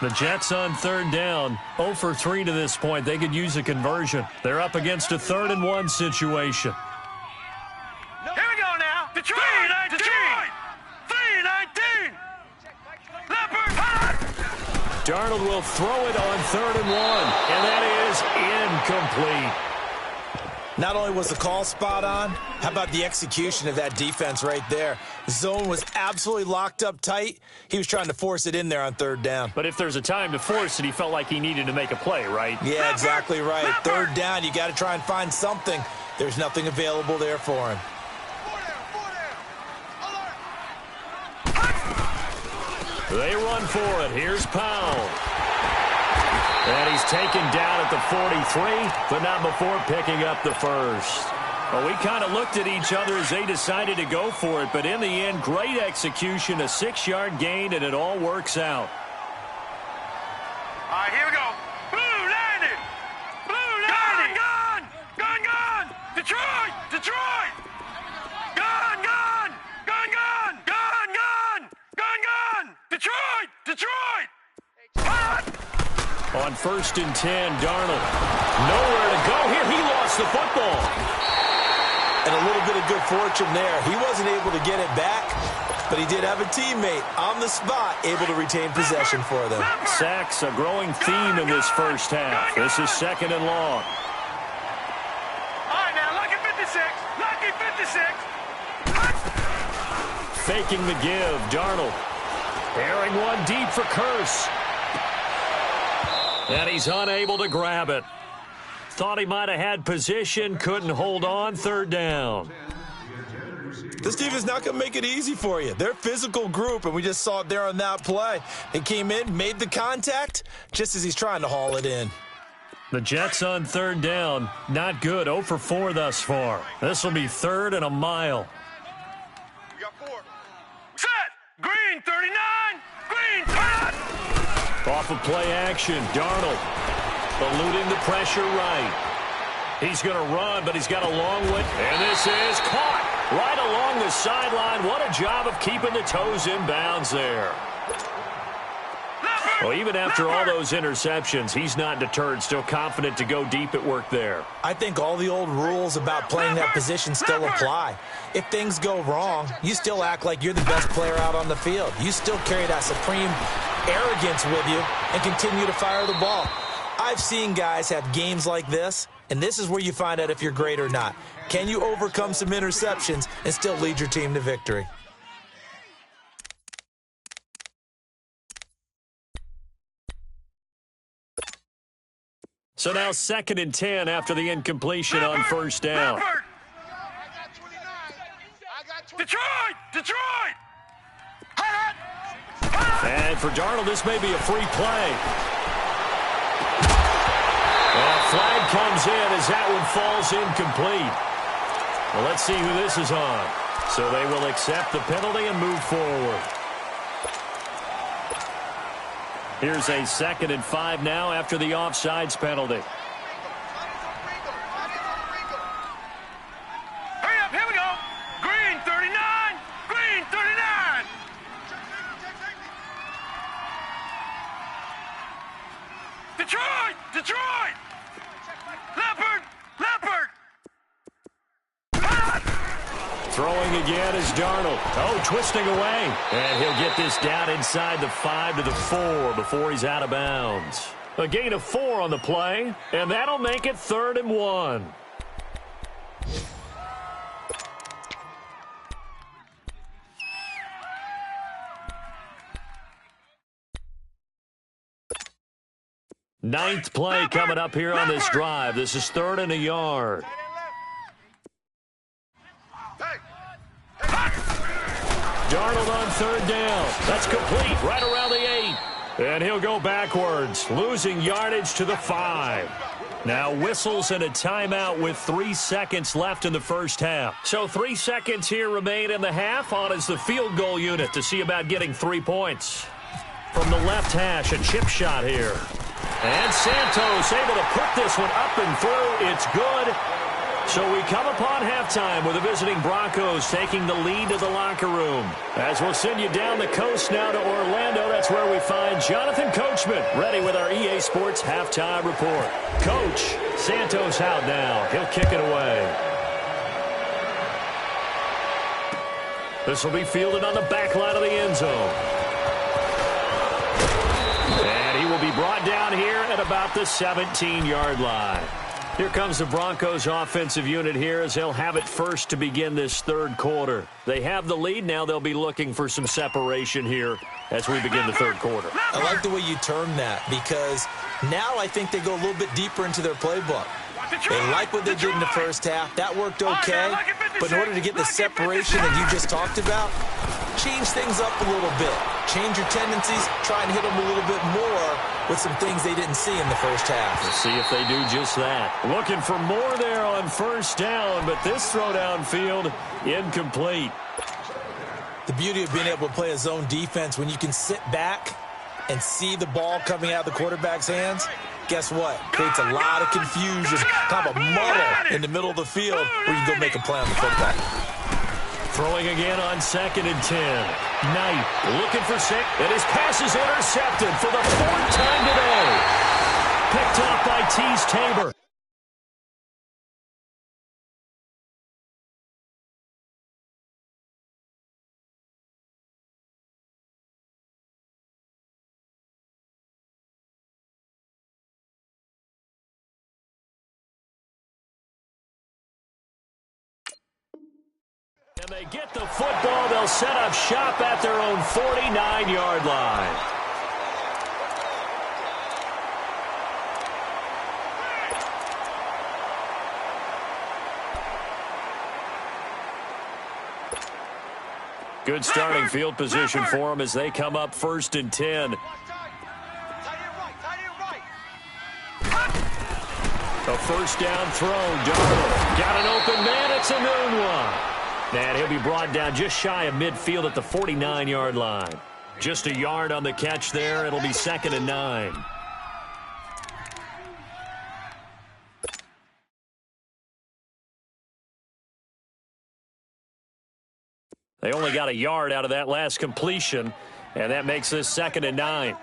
The Jets on 3rd down, 0 for 3 to this point. They could use a conversion. They're up against a 3rd and 1 situation. Here we go now. Detroit! 3-19! Leopard! Darnold will throw it on 3rd and 1, and that is incomplete. Not only was the call spot on, how about the execution of that defense right there? The zone was absolutely locked up tight. He was trying to force it in there on 3rd down. But if there's a time to force it, he felt like he needed to make a play, right? Yeah, exactly right. 3rd down, you got to try and find something. There's nothing available there for him. They run for it. Here's Powell. And he's taken down at the 43, but not before picking up the first. Well, we kind of looked at each other as they decided to go for it, but in the end, great execution, a 6-yard gain, and it all works out. All right, here we go. Blue 90! Blue 90! Gone! Detroit! Gone! Detroit! On 1st and 10, Darnold. Nowhere to go here. He lost the football. And a little bit of good fortune there. He wasn't able to get it back, but he did have a teammate on the spot able to retain possession for them. Sacks, a growing theme in this first half. This is 2nd and long. All right, now, lucky 56. Faking the give, Darnold. Airing one deep for Curse. And he's unable to grab it. Thought he might have had position, couldn't hold on, 3rd down. This team is not going to make it easy for you. They're a physical group, and we just saw it there on that play. They came in, made the contact, just as he's trying to haul it in. The Jets on 3rd down, not good, 0 for 4 thus far. This will be 3rd and a mile. We got 4. Set! Green 39! Green 10! Off of play action, Darnold eluding the pressure right. He's going to run, but he's got a long way. And this is caught right along the sideline. What a job of keeping the toes in bounds there. Well, even after all those interceptions, he's not deterred, still confident to go deep at work there. I think all the old rules about playing that position still apply. If things go wrong, you still act like you're the best player out on the field. You still carry that supreme arrogance with you and continue to fire the ball. I've seen guys have games like this, and this is where you find out if you're great or not. Can you overcome some interceptions and still lead your team to victory? So now 2nd and 10 after the incompletion on 1st down. Detroit! And for Darnold, this may be a free play. And a flag comes in as that one falls incomplete. Well, let's see who this is on. So they will accept the penalty and move forward. Here's a 2nd and 5 now after the offsides penalty. Hurry up, here we go. Green 39. Green 39. Detroit. Leopard. Throwing again is Darnold. Oh, twisting away. And he'll get this down inside the 5 to the 4 before he's out of bounds. A gain of 4 on the play, and that'll make it 3rd and 1. Ninth play coming up here on this drive. This is 3rd and a yard. Darnold on 3rd down. That's complete right around the 8. And he'll go backwards, losing yardage to the 5. Now whistles and a timeout with 3 seconds left in the first half. So 3 seconds here remain in the half. On is the field goal unit to see about getting 3 points. From the left hash, a chip shot here. And Santos able to put this one up and through. It's good. So we come upon halftime with the visiting Broncos taking the lead to the locker room. As we'll send you down the coast now to Orlando, that's where we find Jonathan Coachman ready with our EA Sports halftime report. Coach, Santos out now. He'll kick it away. This will be fielded on the back line of the end zone. And he will be brought down here at about the 17-yard line. Here comes the Broncos offensive unit here as they'll have it first to begin this 3rd quarter. They have the lead. Now they'll be looking for some separation here as we begin the 3rd quarter. I like the way you term that because now I think they go a little bit deeper into their playbook. They like what they did in the first half. That worked okay. But in order to get the separation that you just talked about, change things up a little bit. Change your tendencies. Try and hit them a little bit more with some things they didn't see in the first half. Let's see if they do just that. Looking for more there on 1st down, but this throw downfield incomplete. The beauty of being able to play a zone defense when you can sit back and see the ball coming out of the quarterback's hands, guess what? Creates a lot of confusion, kind of a muddle in the middle of the field where you can go make a play on the football. Throwing again on 2nd and 10. Knight looking for 6, and his pass is intercepted for the 4th time today. Picked off by Tease Tabor. And they get the football. They'll set up shop at their own 49-yard line. Good starting field position for them as they come up 1st and 10. A 1st down throw. Darnold got an open man. It's a noon one. And he'll be brought down just shy of midfield at the 49-yard line. Just a yard on the catch there. It'll be 2nd and 9. They only got a yard out of that last completion, and that makes this 2nd and 9.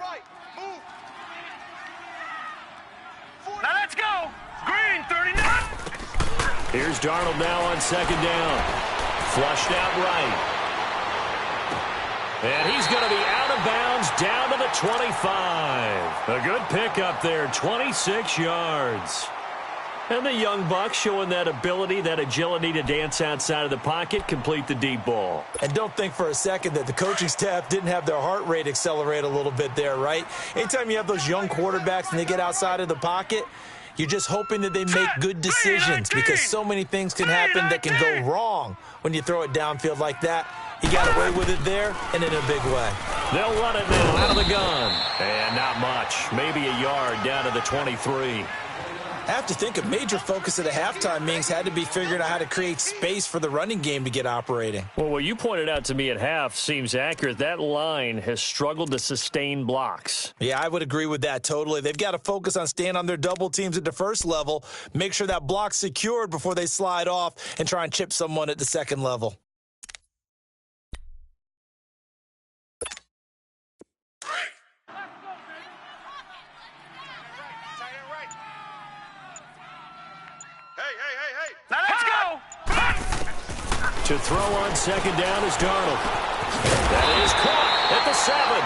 Now let's go. Green, 39. Here's Darnold now on 2nd down. Flushed out right. And he's going to be out of bounds down to the 25. A good pickup there, 26 yards. And the young buck showing that ability, that agility to dance outside of the pocket, complete the deep ball. And don't think for a second that the coaching staff didn't have their heart rate accelerate a little bit there, right? Anytime you have those young quarterbacks and they get outside of the pocket, you're just hoping that they make good decisions because so many things can happen that can go wrong when you throw it downfield like that. He got away with it there and in a big way. They'll run it now out of the gun. And not much. Maybe a yard down to the 23. I have to think a major focus of the halftime meetings had to be figuring out how to create space for the running game to get operating. Well, what you pointed out to me at half seems accurate. That line has struggled to sustain blocks. Yeah, I would agree with that totally. They've got to focus on staying on their double teams at the first level, make sure that block's secured before they slide off and try and chip someone at the second level. Now let's go. To throw on second down is Darnold. That is caught at the 7.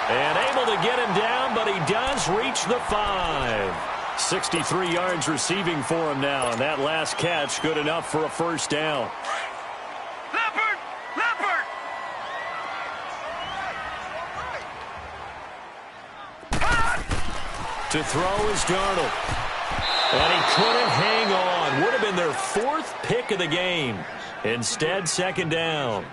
And able to get him down, but he does reach the 5. 63 yards receiving for him now, and that last catch good enough for a first down. Leopard! Leopard! To throw is Darnold. And he couldn't hang on. Would have been their 4th pick of the game. Instead, second down.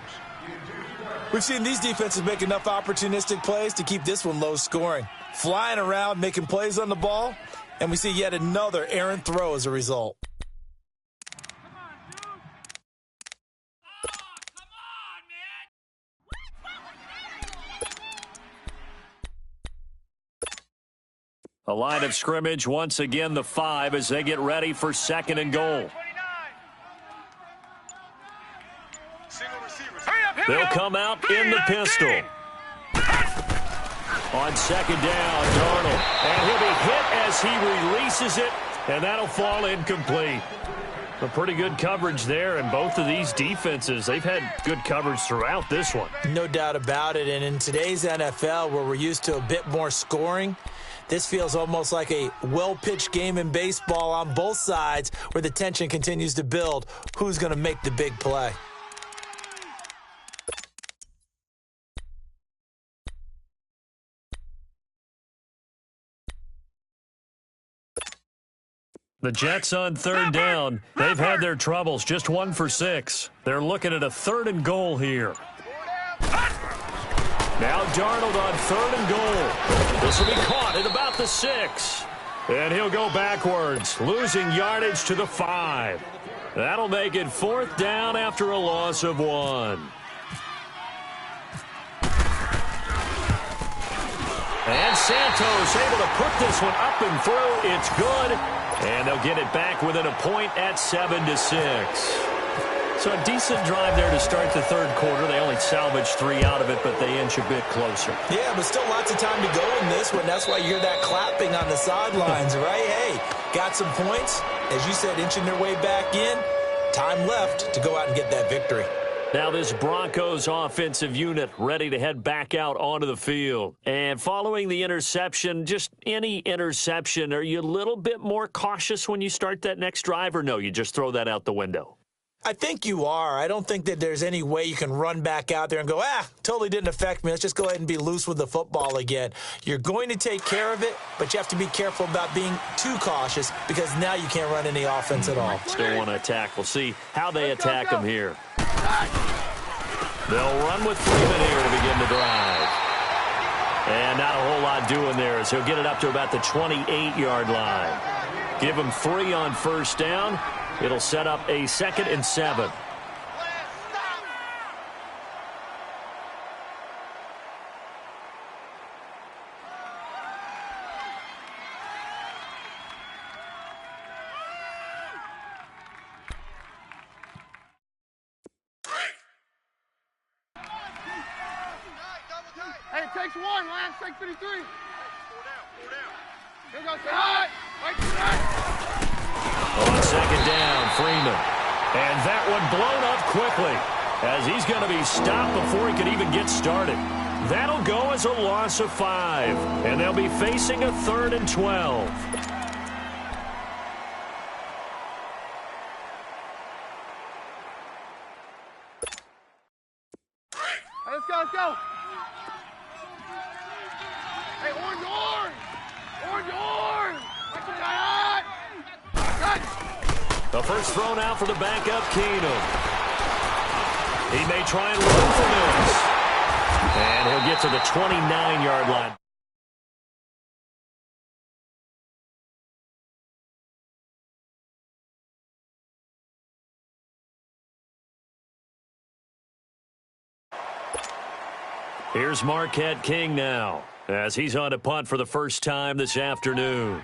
We've seen these defenses make enough opportunistic plays to keep this one low scoring. Flying around, making plays on the ball, and we see yet another errant throw as a result. A line of scrimmage, once again the 5 as they get ready for second and goal. They'll come out in the pistol. On second down, Darnold. And he'll be hit as he releases it, and that'll fall incomplete. A pretty good coverage there, and both of these defenses, they've had good coverage throughout this one. No doubt about it, and in today's NFL, where we're used to a bit more scoring, this feels almost like a well-pitched game in baseball on both sides where the tension continues to build. Who's going to make the big play? The Jets on third down. They've had their troubles, just 1 for 6. They're looking at a 3rd and goal here. Now Darnold on 3rd and goal. This will be caught at about the 6. And he'll go backwards, losing yardage to the 5. That'll make it 4th down after a loss of 1. And Santos able to put this one up and through. It's good. And they'll get it back within a point at 7-6. So a decent drive there to start the 3rd quarter. They only salvaged 3 out of it, but they inch a bit closer. Yeah, but still lots of time to go in this one. That's why you hear that clapping on the sidelines, right? Hey, got some points. As you said, inching their way back in. Time left to go out and get that victory. Now this Broncos offensive unit ready to head back out onto the field. And following the interception, just any interception, are you a little bit more cautious when you start that next drive, or no, you just throw that out the window? I think you are. I don't think that there's any way you can run back out there and go, totally didn't affect me. Let's just go ahead and be loose with the football again. You're going to take care of it, but you have to be careful about being too cautious because now you can't run any offense at all. Still want to attack. We'll see how they attack them here. They'll run with Freeman here to begin the drive. And not a whole lot doing there as he'll get it up to about the 28-yard line. Give him 3 on first down. It'll set up a 2nd and 7. Hey, it takes 1, Lance. Take 53. 4 down. Here goes. Right. On second down, Freeman. And that one blown up quickly as he's going to be stopped before he can even get started. That'll go as a loss of 5. And they'll be facing a 3rd and 12. Hey, let's go, let's go. Hey, orange. The first thrown out for the backup, Keenum. He may try and run for this. And he'll get to the 29-yard line. Here's Marquette King now, as he's on to punt for the first time this afternoon.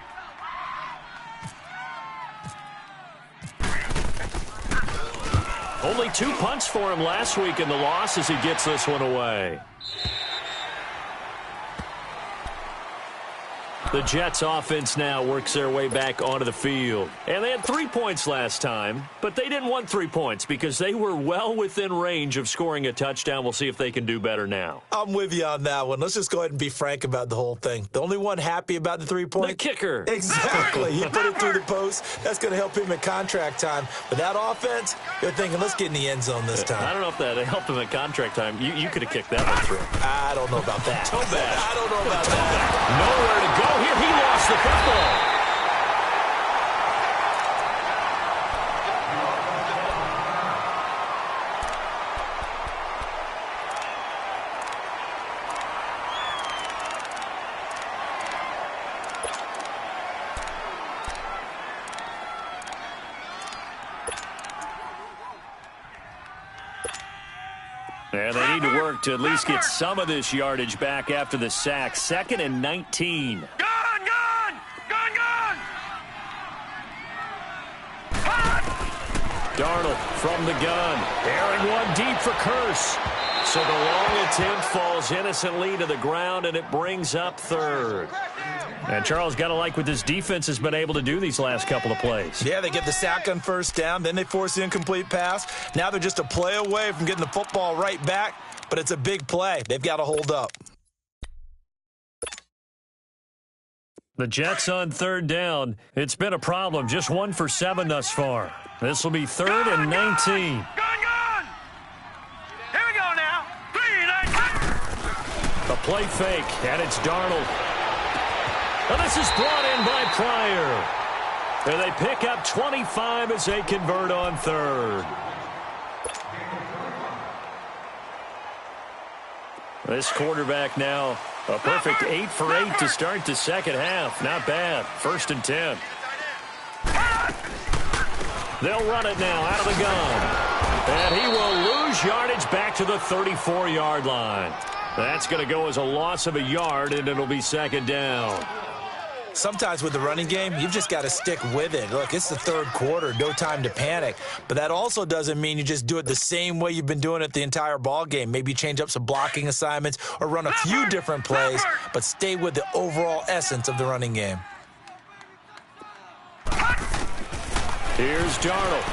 Only 2 punts for him last week in the loss as he gets this one away. The Jets offense now works their way back onto the field. And they had 3 points last time, but they didn't want 3 points because they were well within range of scoring a touchdown. We'll see if they can do better now. I'm with you on that one. Let's just go ahead and be frank about the whole thing. The only one happy about the 3 points? The kicker. Exactly. He put it through the post. That's going to help him in contract time. But that offense, you're thinking, let's get in the end zone this time. I don't know if that helped him in contract time. You could have kicked that one through. I don't know about that. So bad. I don't know about that. Nowhere to go here. He lost the football. And they need to work to at least get some of this yardage back after the sack. 2nd and 19. Gun! Darnold from the gun. Airing one deep for Curse. So the long attempt falls innocently to the ground, and it brings up 3rd. And Charles, got to like what this defense has been able to do these last couple of plays. Yeah, they get the sack on 1st down, then they force the incomplete pass. Now they're just a play away from getting the football right back, but it's a big play. They've got to hold up. The Jets on 3rd down. It's been a problem. Just 1 for 7 thus far. This will be 3rd and 19. Gun! Here we go now. 3, 9. A play fake, and it's Darnold. And this is brought in by Pryor. And they pick up 25 as they convert on 3rd. This quarterback now a perfect 8 for 8 to start the second half. Not bad. 1st and 10. They'll run it now out of the gun. And he will lose yardage back to the 34-yard line. That's going to go as a loss of a yard, and it'll be 2nd down. Sometimes with the running game, you've just got to stick with it. Look, it's the 3rd quarter, no time to panic. But that also doesn't mean you just do it the same way you've been doing it the entire ball game. Maybe change up some blocking assignments or run a few different plays, but stay with the overall essence of the running game. Here's Darnold.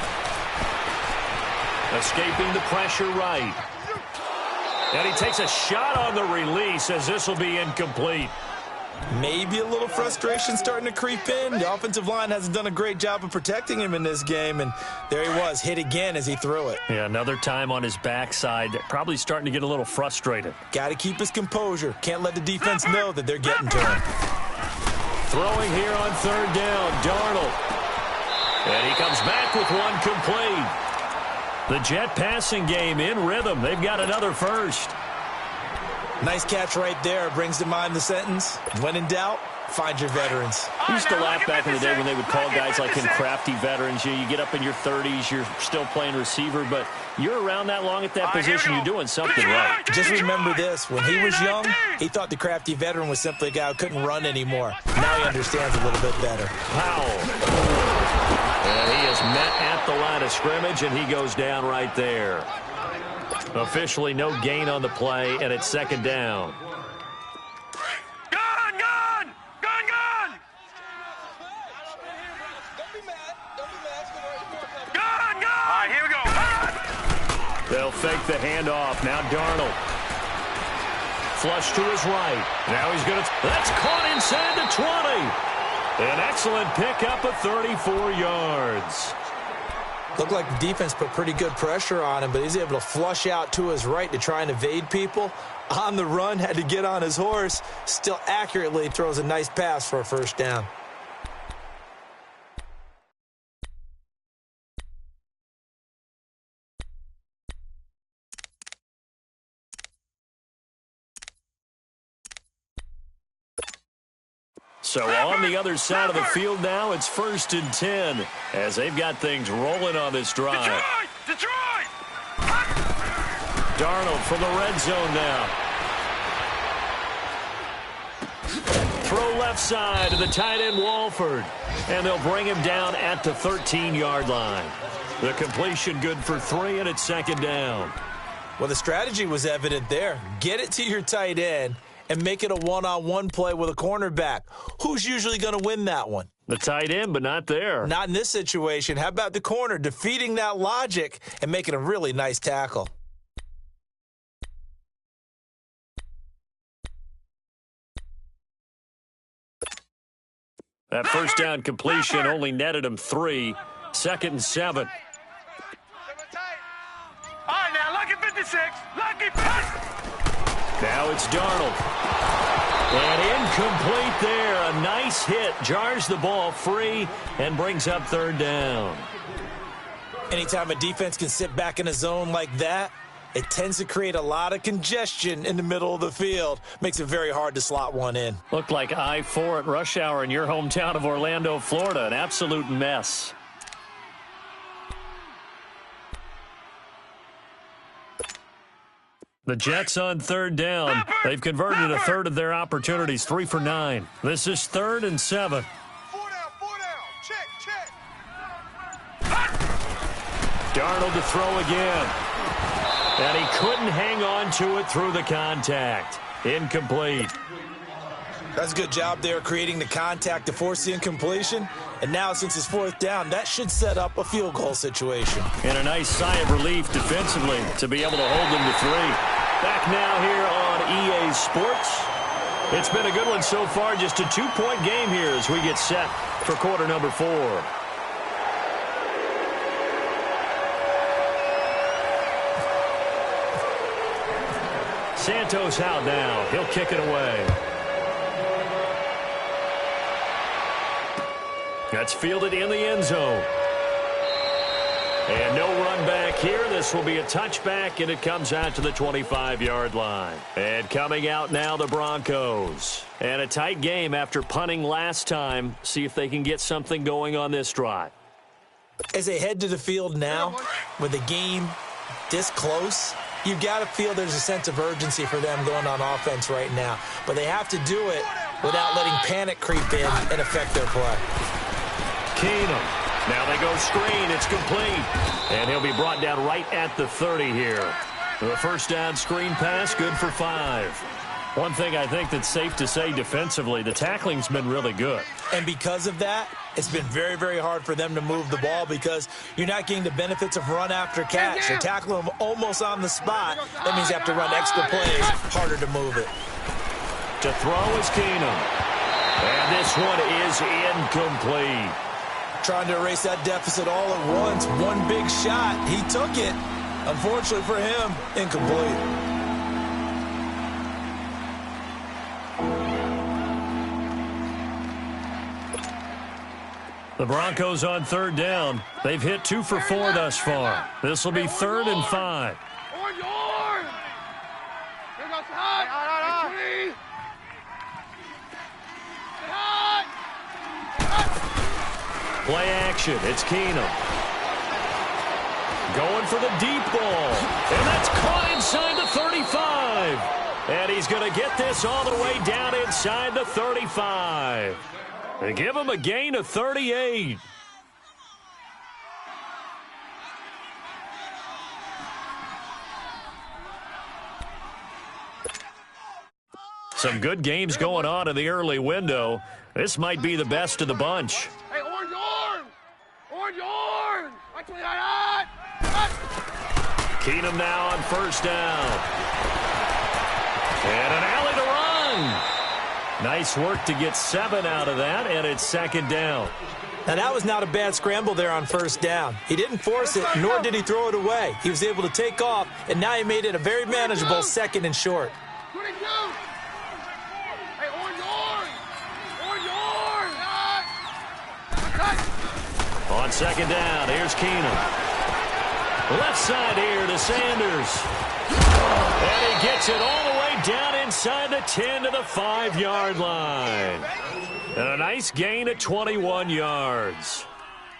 Escaping the pressure right. And he takes a shot on the release as this will be incomplete. Maybe a little frustration starting to creep in. The offensive line hasn't done a great job of protecting him in this game, and there he was, hit again as he threw it. Yeah, another time on his backside, probably starting to get a little frustrated. Got to keep his composure. Can't let the defense know that they're getting to him. Throwing here on 3rd down, Darnold. And he comes back with one complete. The Jet passing game in rhythm. They've got another first. Nice catch right there. Brings to mind the sentence, when in doubt, find your veterans. I used to laugh back in the day when they would call guys like him crafty veterans. You get up in your 30s, you're still playing receiver, but you're around that long at that position, you're doing something right. Just remember this, when he was young, he thought the crafty veteran was simply a guy who couldn't run anymore. Now he understands a little bit better. Powell. And he is met at the line of scrimmage, and he goes down right there. Officially no gain on the play, and it's 2nd down. Gun! All right, here we go. They'll fake the handoff. Now Darnold. Flush to his right. Now he's going to... That's caught inside the 20. An excellent pickup of 34 yards. Looked like the defense put pretty good pressure on him, but he's able to flush out to his right to try and evade people. On the run, had to get on his horse. Still accurately throws a nice pass for a 1st down. So on the other side of the field now, it's 1st and 10 as they've got things rolling on this drive. Detroit! Darnold from the red zone now. Throw left side to the tight end Walford. And they'll bring him down at the 13-yard line. The completion good for 3, and it's 2nd down. Well, the strategy was evident there. Get it to your tight end, and make it a one-on-one play with a cornerback. Who's usually going to win that one? The tight end, but not there. Not in this situation. How about the corner defeating that logic and making a really nice tackle? That first down completion only netted him 3. 2nd and 7. All right, now, lucky 56. Lucky 50. Now it's Darnold. And incomplete there. A nice hit. Jars the ball free and brings up 3rd down. Anytime a defense can sit back in a zone like that, it tends to create a lot of congestion in the middle of the field. Makes it very hard to slot one in. Looked like I-4 at rush hour in your hometown of Orlando, Florida. An absolute mess. The Jets on 3rd down. They've converted a third of their opportunities, 3 for 9. This is 3rd and 7. 4 down. Check. Darnold to throw again. And he couldn't hang on to it through the contact. Incomplete. That's a good job there creating the contact to force the incompletion. And now, since it's 4th down, that should set up a field goal situation. And a nice sigh of relief defensively to be able to hold them to 3. Back now here on EA Sports. It's been a good one so far. Just a 2-point game here as we get set for quarter number 4. Santos out now. He'll kick it away. That's fielded in the end zone. And no run back here. This will be a touchback, and it comes out to the 25-yard line. And coming out now, the Broncos. And a tight game after punting last time. See if they can get something going on this drive. As they head to the field now, with the game this close, you've got to feel there's a sense of urgency for them going on offense right now. But they have to do it without letting panic creep in and affect their play. Keenum. Now they go screen. It's complete. And he'll be brought down right at the 30 here. The first down screen pass, good for 5. One thing I think that's safe to say defensively, the tackling's been really good. And because of that, it's been very, very hard for them to move the ball because you're not getting the benefits of run after catch. You're tackling them almost on the spot. That means you have to run extra plays, harder to move it. To throw is Keenum. And this one is incomplete. Trying to erase that deficit all at once. One big shot. He took it. Unfortunately for him, incomplete. The Broncos on 3rd down. They've hit 2 for 4 thus far. This will be 3rd and 5. Play action. It's Keenum. Going for the deep ball. And that's caught inside the 35. And he's going to get this all the way down inside the 35. They give him a gain of 38. Some good games going on in the early window. This might be the best of the bunch. Hey, orange! Orange! Keenum now on 1st down. And an alley to run. Nice work to get 7 out of that, and it's 2nd down. Now, that was not a bad scramble there on 1st down. He didn't force it, nor did he throw it away. He was able to take off, and now he made it a very manageable 2nd and short. On 2nd down, here's Keenum. Left side here to Sanders. And he gets it all the way down inside the 10 to the 5-yard line. And a nice gain of 21 yards.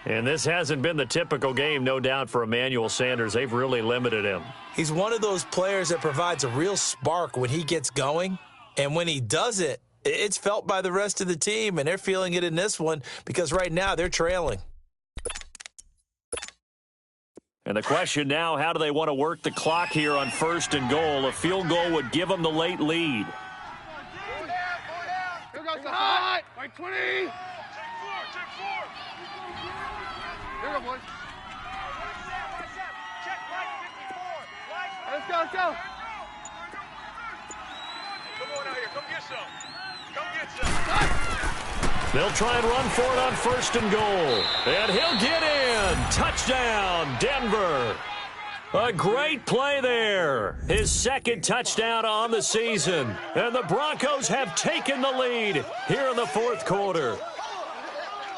And this hasn't been the typical game, no doubt, for Emmanuel Sanders. They've really limited him. He's one of those players that provides a real spark when he gets going. And when he does it, it's felt by the rest of the team, and they're feeling it in this one because right now they're trailing. And the question now, how do they want to work the clock here on 1st and goal? A field goal would give them the late lead. Hot! Like 20! Take 4! Here we go, boys. Lights out. Check light 54. Lights out. Let's go, let's go. Come on out here. Come get some. Come get some. They'll try and run for it on 1st and goal. And he'll get in. Touchdown, Denver. A great play there. His 2nd touchdown on the season. And the Broncos have taken the lead here in the 4th quarter.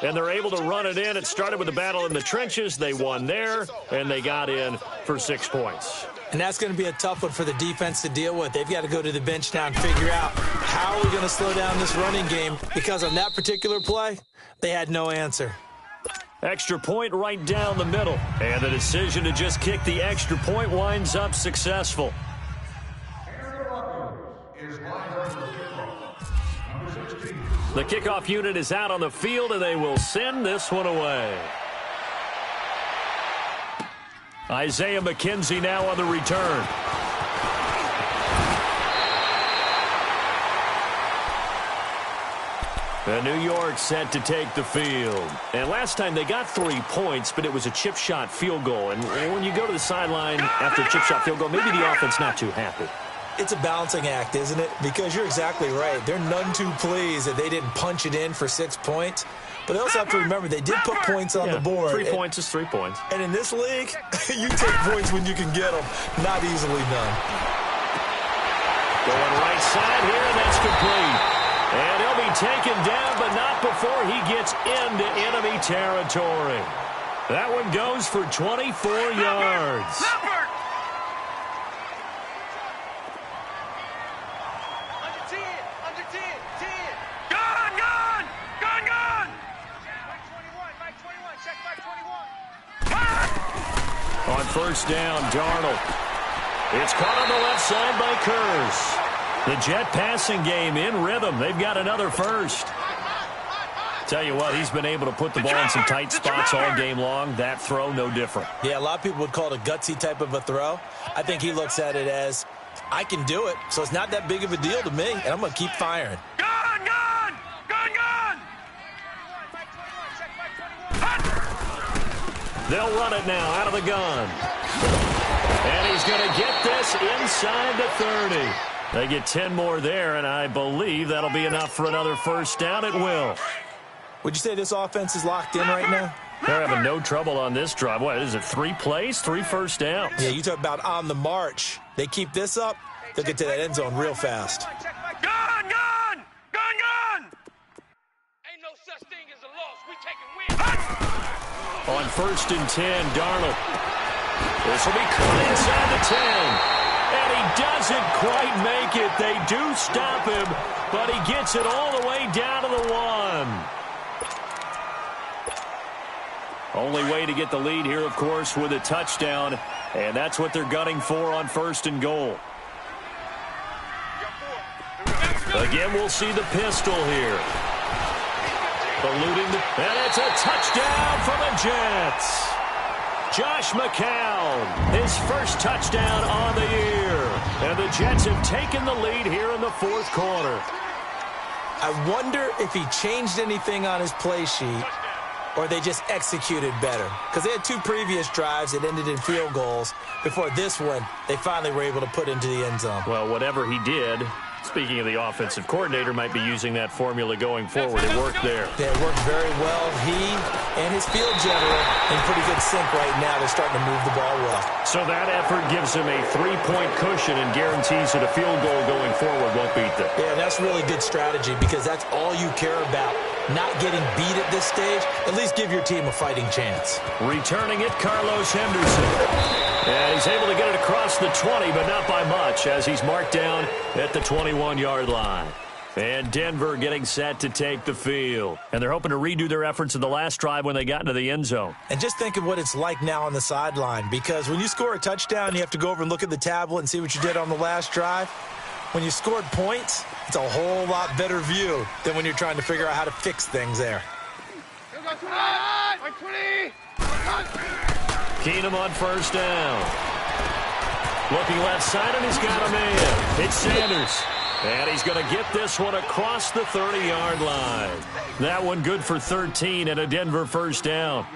And they're able to run it in. It started with the battle in the trenches. They won there, and they got in for 6 points. And that's going to be a tough one for the defense to deal with. They've got to go to the bench now and figure out how are we going to slow down this running game, because on that particular play, they had no answer. Extra point right down the middle. And the decision to just kick the extra point winds up successful. The kickoff unit is out on the field, and they will send this one away. Isaiah McKenzie now on the return. And New York set to take the field. And last time they got 3 points, but it was a chip shot field goal. And when you go to the sideline after a chip shot field goal, maybe the offense not too happy. It's a balancing act, isn't it? Because you're exactly right. They're none too pleased that they didn't punch it in for 6 points. But they also have to remember they did put points on the board. 3 points is 3 points. And in this league, you take points when you can get them. Not easily done. Going right side here, and that's complete. And he'll be taken down, but not before he gets into enemy territory. That one goes for 24 yards. Under 10. Gun! Mike 21. Check Mike 21. On 1st down, Darnold. It's caught on the left side by Kurz. The Jet passing game in rhythm. They've got another first. Tell you what, he's been able to put the ball in some tight spots all game long. That throw, no different. Yeah, a lot of people would call it a gutsy type of a throw. I think he looks at it as, I can do it, so it's not that big of a deal to me, and I'm going to keep firing. Gun! They'll run it now out of the gun. And he's going to get this inside the 30. They get 10 more there, and I believe that'll be enough for another first down. It will. Would you say this offense is locked in right now? They're having no trouble on this drive. What is it, 3 plays, 3 first downs? Yeah, you talk about on the march. They keep this up, they'll get to that end zone real fast. Gun! Ain't no such thing as a loss. We taking wins. On 1st and 10, Darnold. This will be caught inside the 10. And he doesn't quite make it. They do stop him, but he gets it all the way down to the 1. Only way to get the lead here, of course, with a touchdown. And that's what they're gunning for on 1st and goal. Again, we'll see the pistol here. Eluding and it's a touchdown for the Jets. Josh McCown, his first touchdown on the year. And the Jets have taken the lead here in the 4th quarter. I wonder if he changed anything on his play sheet or they just executed better. Because they had 2 previous drives that ended in field goals. Before this one, they finally were able to put into the end zone. Well, whatever he did, speaking of the offensive coordinator, might be using that formula going forward. It worked there. Yeah, it worked very well. He and his field general in pretty good sync right now. They're starting to move the ball well. So that effort gives him a 3-point cushion and guarantees that a field goal going forward won't beat them. Yeah, that's really good strategy because that's all you care about. Not getting beat at this stage. At least give your team a fighting chance. Returning it, Carlos Henderson. And he's able to get it across the 20, but not by much, as he's marked down at the 21-yard line. And Denver getting set to take the field. And they're hoping to redo their efforts in the last drive when they got into the end zone. And just think of what it's like now on the sideline, because when you score a touchdown, you have to go over and look at the tablet and see what you did on the last drive. When you scored points, it's a whole lot better view than when you're trying to figure out how to fix things there. Keenum on 1st down. Looking left side, and he's got a man. It's Sanders. And he's going to get this one across the 30-yard line. That one good for 13 and a Denver first down.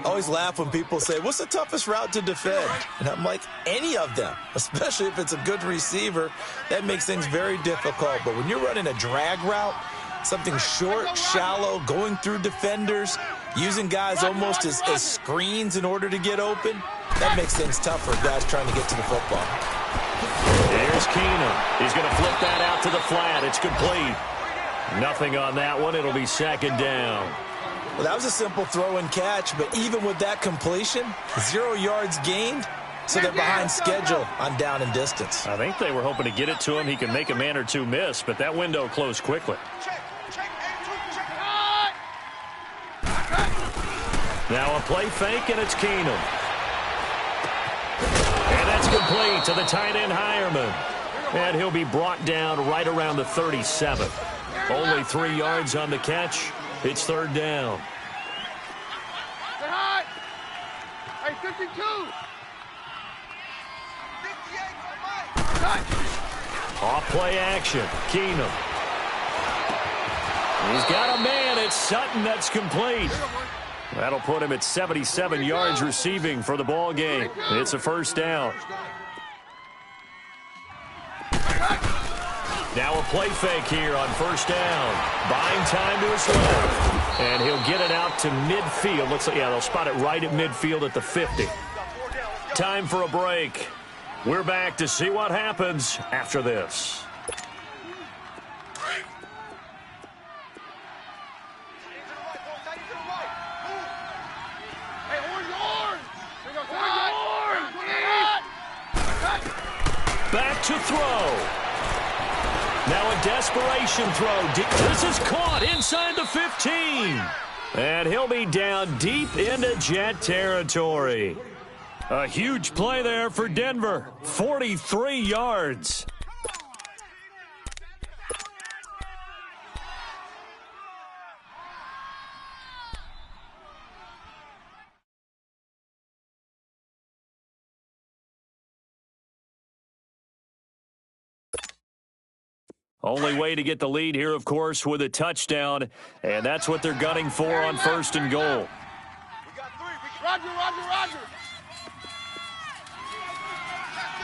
I always laugh when people say, what's the toughest route to defend? And I'm like, any of them, especially if it's a good receiver. That makes things very difficult. But when you're running a drag route, something short, shallow, going through defenders, using guys almost as screens in order to get open, that makes things tough for guys trying to get to the football. Here's Keenum. He's going to flip that out to the flat. It's complete. Nothing on that one. It'll be second down. Well, that was a simple throw and catch, but even with that completion, 0 yards gained, so they're behind schedule on down and distance. I think they were hoping to get it to him. He can make a man or two miss, but that window closed quickly. Now a play fake, and it's Keenum. And that's complete to the tight end, Hireman. And he'll be brought down right around the 37. Only 3 yards on the catch. It's third down. Hey, 52. Off play action. Keenum. He's got a man. It's Sutton. That's complete. That'll put him at 77 yards receiving for the ball game. It's a first down. Now a play fake here on first down. Buying time to his left. And he'll get it out to midfield. Looks like, yeah, they'll spot it right at midfield at the 50. Time for a break. We're back to see what happens after this. Back to throw. Now a desperation throw. This is caught inside the 15. And he'll be down deep into Jet territory. A huge play there for Denver. 43 yards. Only way to get the lead here, of course, with a touchdown, and that's what they're gunning for on first and goal. We got 3. Roger.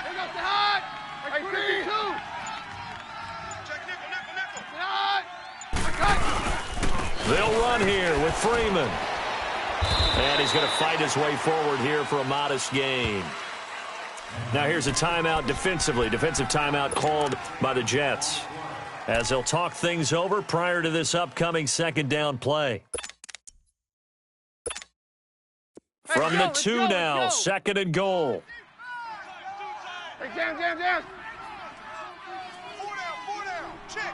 Here goes the high. Hey, 52. Check nickel. They'll run here with Freeman. And he's going to fight his way forward here for a modest gain. Now here's a timeout defensively. Defensive timeout called by the Jets, as they'll talk things over prior to this upcoming second down play. From the 2 now, second and goal. Hey, jam. 4 down. Check.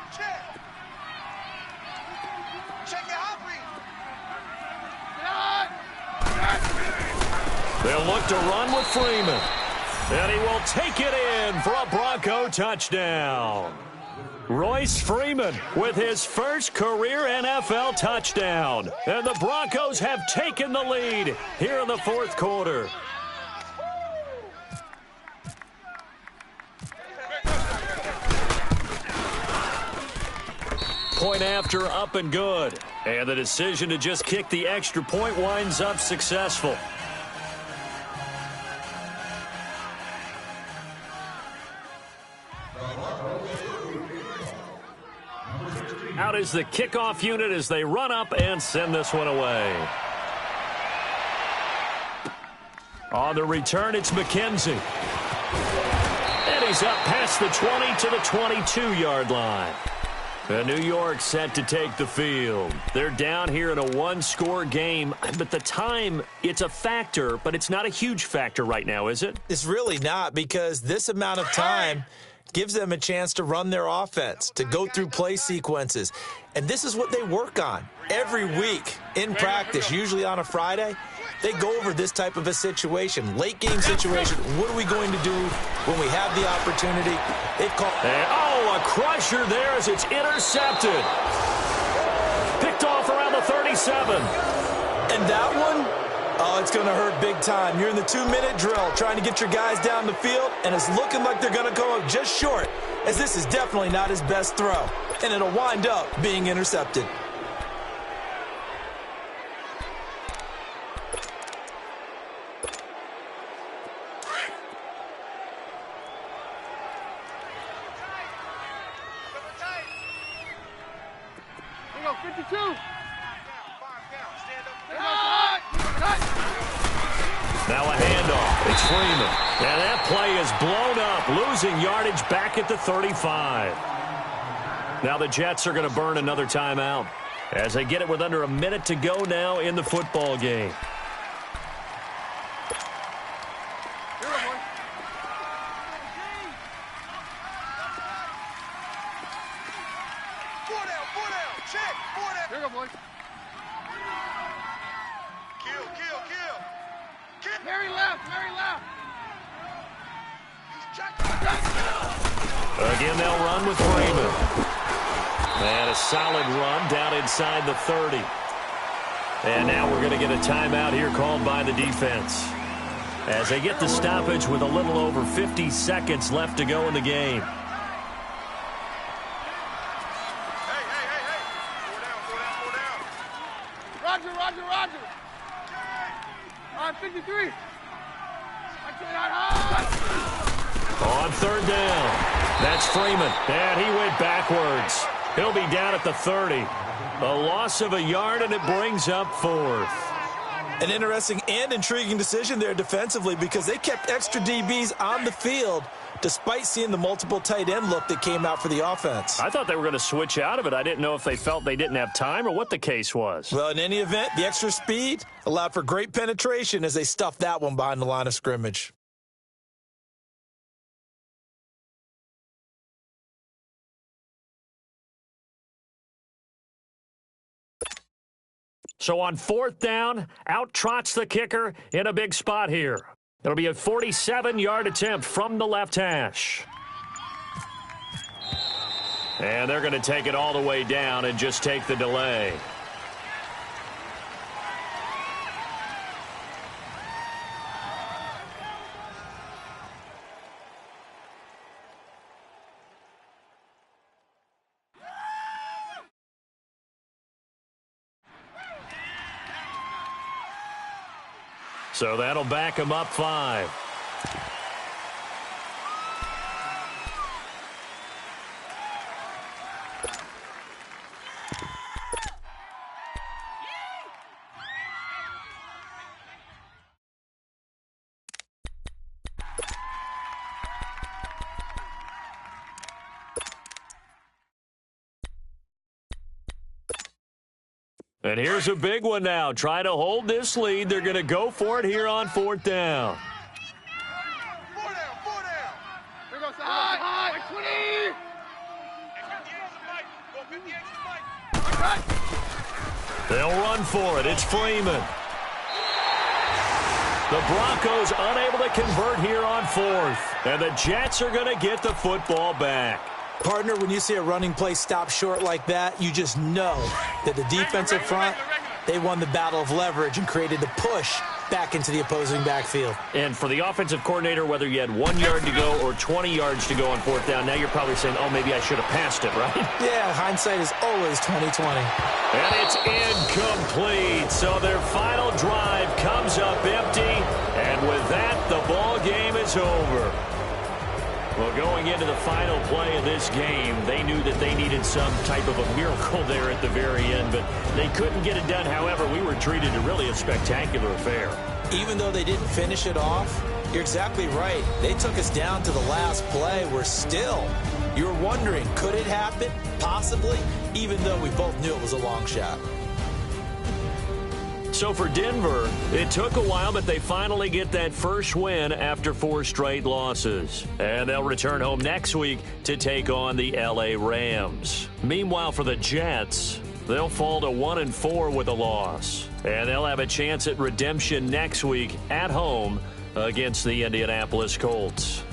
Check your hot read. They'll look to run with Freeman. And he will take it in for a Bronco touchdown. Royce Freeman with his first career NFL touchdown. And the Broncos have taken the lead here in the fourth quarter. Point after, up and good. And the decision to just kick the extra point winds up successful. Out is the kickoff unit as they run up and send this one away. On the return, it's McKenzie. And he's up past the 20 to the 22-yard line. New York set to take the field. They're down here in a one-score game, but the time, it's a factor, but it's not a huge factor right now, is it? It's really not, because this amount of time gives them a chance to run their offense, to go through play sequences. And this is what they work on every week in practice, usually on a Friday. They go over this type of a situation, late game situation. What are we going to do when we have the opportunity? They've called. A crusher there as it's intercepted. Picked off around the 37. And that one, it's going to hurt big time. You're in the 2-minute drill trying to get your guys down the field, and it's looking like they're going to come up just short as this is definitely not his best throw, and it'll wind up being intercepted. Now a handoff. It's Freeman. And that play is blown up, losing yardage back at the 35. Now the Jets are going to burn another timeout as they get it with under a minute to go now in the football game. Again, they'll run with Freeman. And a solid run down inside the 30. And now we're going to get a timeout here called by the defense as they get the stoppage with a little over 50 seconds left to go in the game. Roger. On 53. On third down, that's Freeman, and he went backwards. He'll be down at the 30. A loss of a yard, and it brings up fourth. An interesting and intriguing decision there defensively because they kept extra DBs on the field despite seeing the multiple tight end look that came out for the offense. I thought they were going to switch out of it. I didn't know if they felt they didn't have time or what the case was. Well, in any event, the extra speed allowed for great penetration as they stuffed that one behind the line of scrimmage. So on fourth down, out trots the kicker in a big spot here. It'll be a 47-yard attempt from the left hash. And they're going to take it all the way down and just take the delay. So that'll back him up 5. And here's a big one now. Try to hold this lead. They're going to go for it here on fourth down. Four down. Here goes the high. 20. They'll run for it. It's Freeman. The Broncos unable to convert here on fourth. And the Jets are going to get the football back. Partner, when you see a running play stop short like that, you just know that the defensive front, they won the battle of leverage and created the push back into the opposing backfield. And for the offensive coordinator, whether you had 1 yard to go or 20 yards to go on fourth down, now you're probably saying, oh, maybe I should have passed it, right? Yeah, hindsight is always 20/20. And it's incomplete. So their final drive comes up empty. And with that, the ball game is over. Well, going into the final play of this game, they knew that they needed some type of a miracle there at the very end, but they couldn't get it done. However, we were treated to really a spectacular affair. Even though they didn't finish it off, you're exactly right. They took us down to the last play. We're still, you're wondering, could it happen? Possibly, even though we both knew it was a long shot. So for Denver, it took a while, but they finally get that first win after 4 straight losses. And they'll return home next week to take on the LA Rams. Meanwhile, for the Jets, they'll fall to 1-4 with a loss. And they'll have a chance at redemption next week at home against the Indianapolis Colts.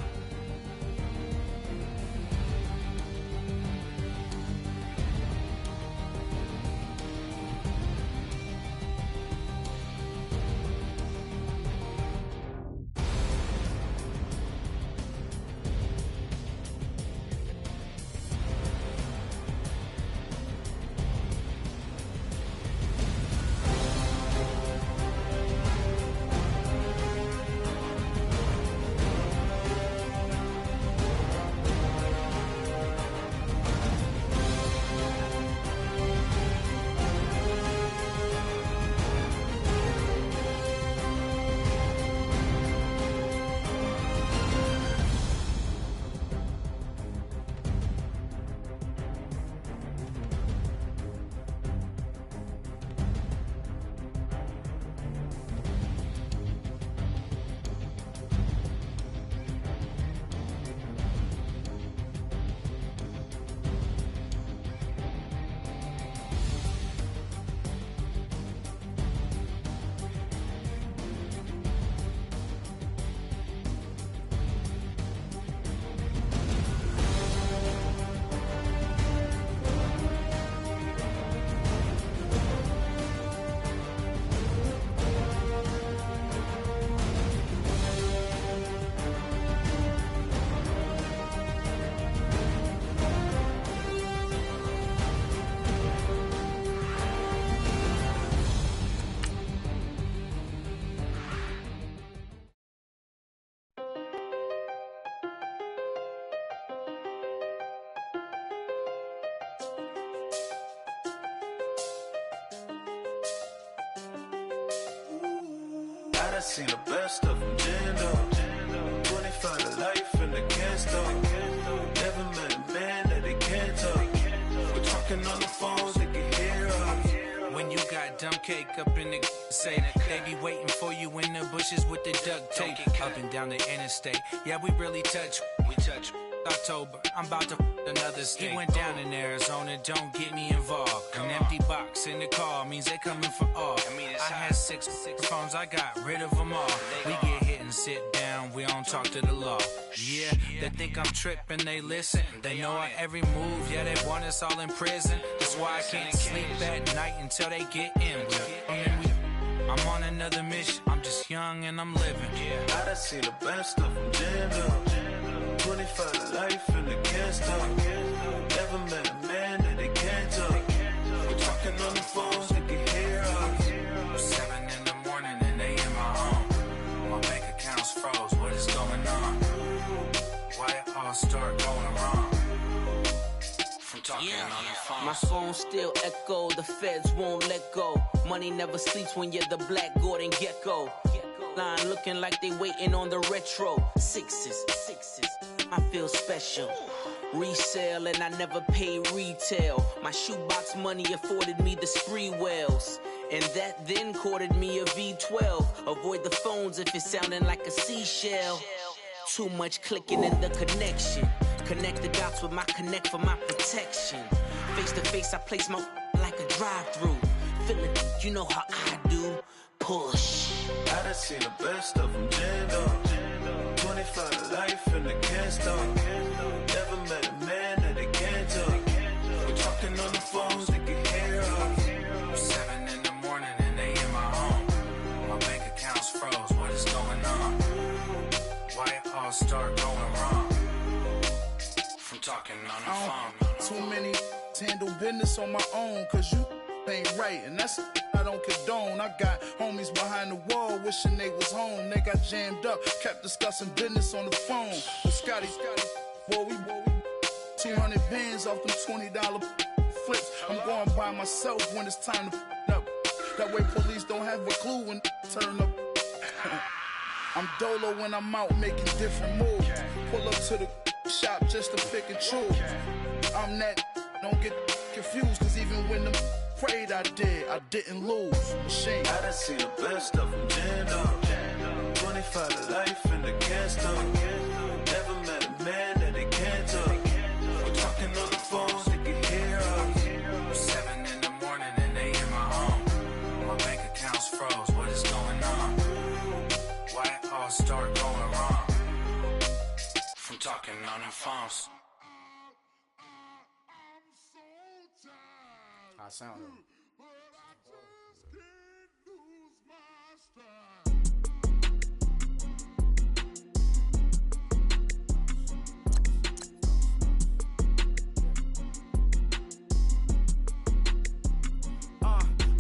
done seen the best of them jammed up. 25 to life and they can't stop. Never met a man that they can't talk. We're talking on the phones, they can hear us. When you got dumb cake up in the say that they be waiting for you in the bushes with the duct tape up and down the interstate. Yeah, we really touch. We touch. October, I'm about to another state. He went down in Arizona, don't get me involved. An empty box in the car means they coming for all. I had six phones, I got rid of them all. We get hit and sit down, we don't talk to the law. Yeah, they think I'm tripping, they listen. They know our every move, yeah, they want us all in prison. That's why I can't sleep at night until they get in. I'm on another mission, I'm just young and I'm living. I done seen the best of them jammed up. 25 to life and they can't stop. Never met a man that they can't talk. We're talking on the phones, they can hear us. 7 in the morning and they in my home. My bank account's froze, what is going on? Why it all start going wrong? From talking on the phone. My phone still echo, the feds won't let go. Money never sleeps when you're the Black Gordon Gecko. Line looking like they waiting on the retro. Sixes, I feel special. Resale and I never pay retail. My shoebox money afforded me the spree wells. And that then courted me a V12. Avoid the phones if it's sounding like a seashell. Too much clicking in the connection. Connect the dots with my connect for my protection. Face to face, I place my like a drive-through. Feeling, you know how I do. Push. I done seen the best of them jammed up. 25 to life and they can't stop. Never met a man that they can't talk. We're talking on the phones, they can hear us. 7 in the morning and they in my home. My bank account's froze, what is going on? Why it all start going wrong? From talking on the phone. Too many handle business on my own, cause you ain't right, and that's I don't condone. I got homies behind the wall wishing they was home. They got jammed up, kept discussing business on the phone. With Scotty, boy, we 200 bands off them $20 flips. I'm going by myself when it's time to up. That way police don't have a clue when turn up. I'm dolo when I'm out making different moves. Pull up to the shop just to pick and choose. I'm that, don't get confused, cause even when the prayed I didn't lose. Machine. I done seen the best of them jammed up. 25 to life and they can't stop. Never met a man that they can't talk. We're talking on the phones, they can hear us. 7 in the morning and they in my home. My bank account's froze, what is going on? Why it all start going wrong? From talking on the phones. I sound it.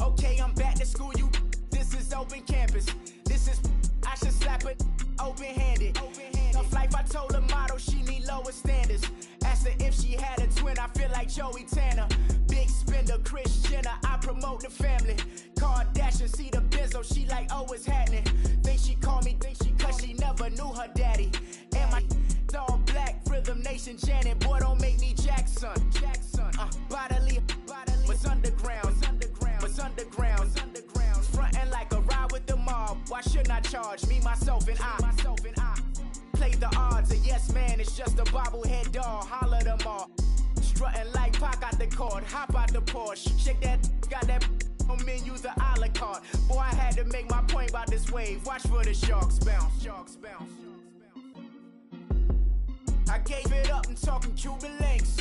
Okay, I'm back to school, you. This is open campus. This is, I should slap it open-handed. Tough life, I told her motto, she need lower standards. Asked her if she had a twin, I feel like Joey Tanner. Big spender, Kris Jenner, I promote the family. Kardashian, see the benzo, she like, oh, it's happening. Think she called me, cause she never knew her daddy. And my all black, Rhythm Nation, Janet, boy, don't make me Jackson. Bodily, was underground. Frontin' like a ride with the mob. Why shouldn't I charge me, myself, and I? Play the odds, a yes man, it's just a bobblehead doll. Holler them all. Strutting like Pac out the court, hop out the Porsche. Shake that, got that on menus, a la carte. Boy, I had to make my point about this wave. Watch for the sharks bounce. I gave it up and talking Cuban links.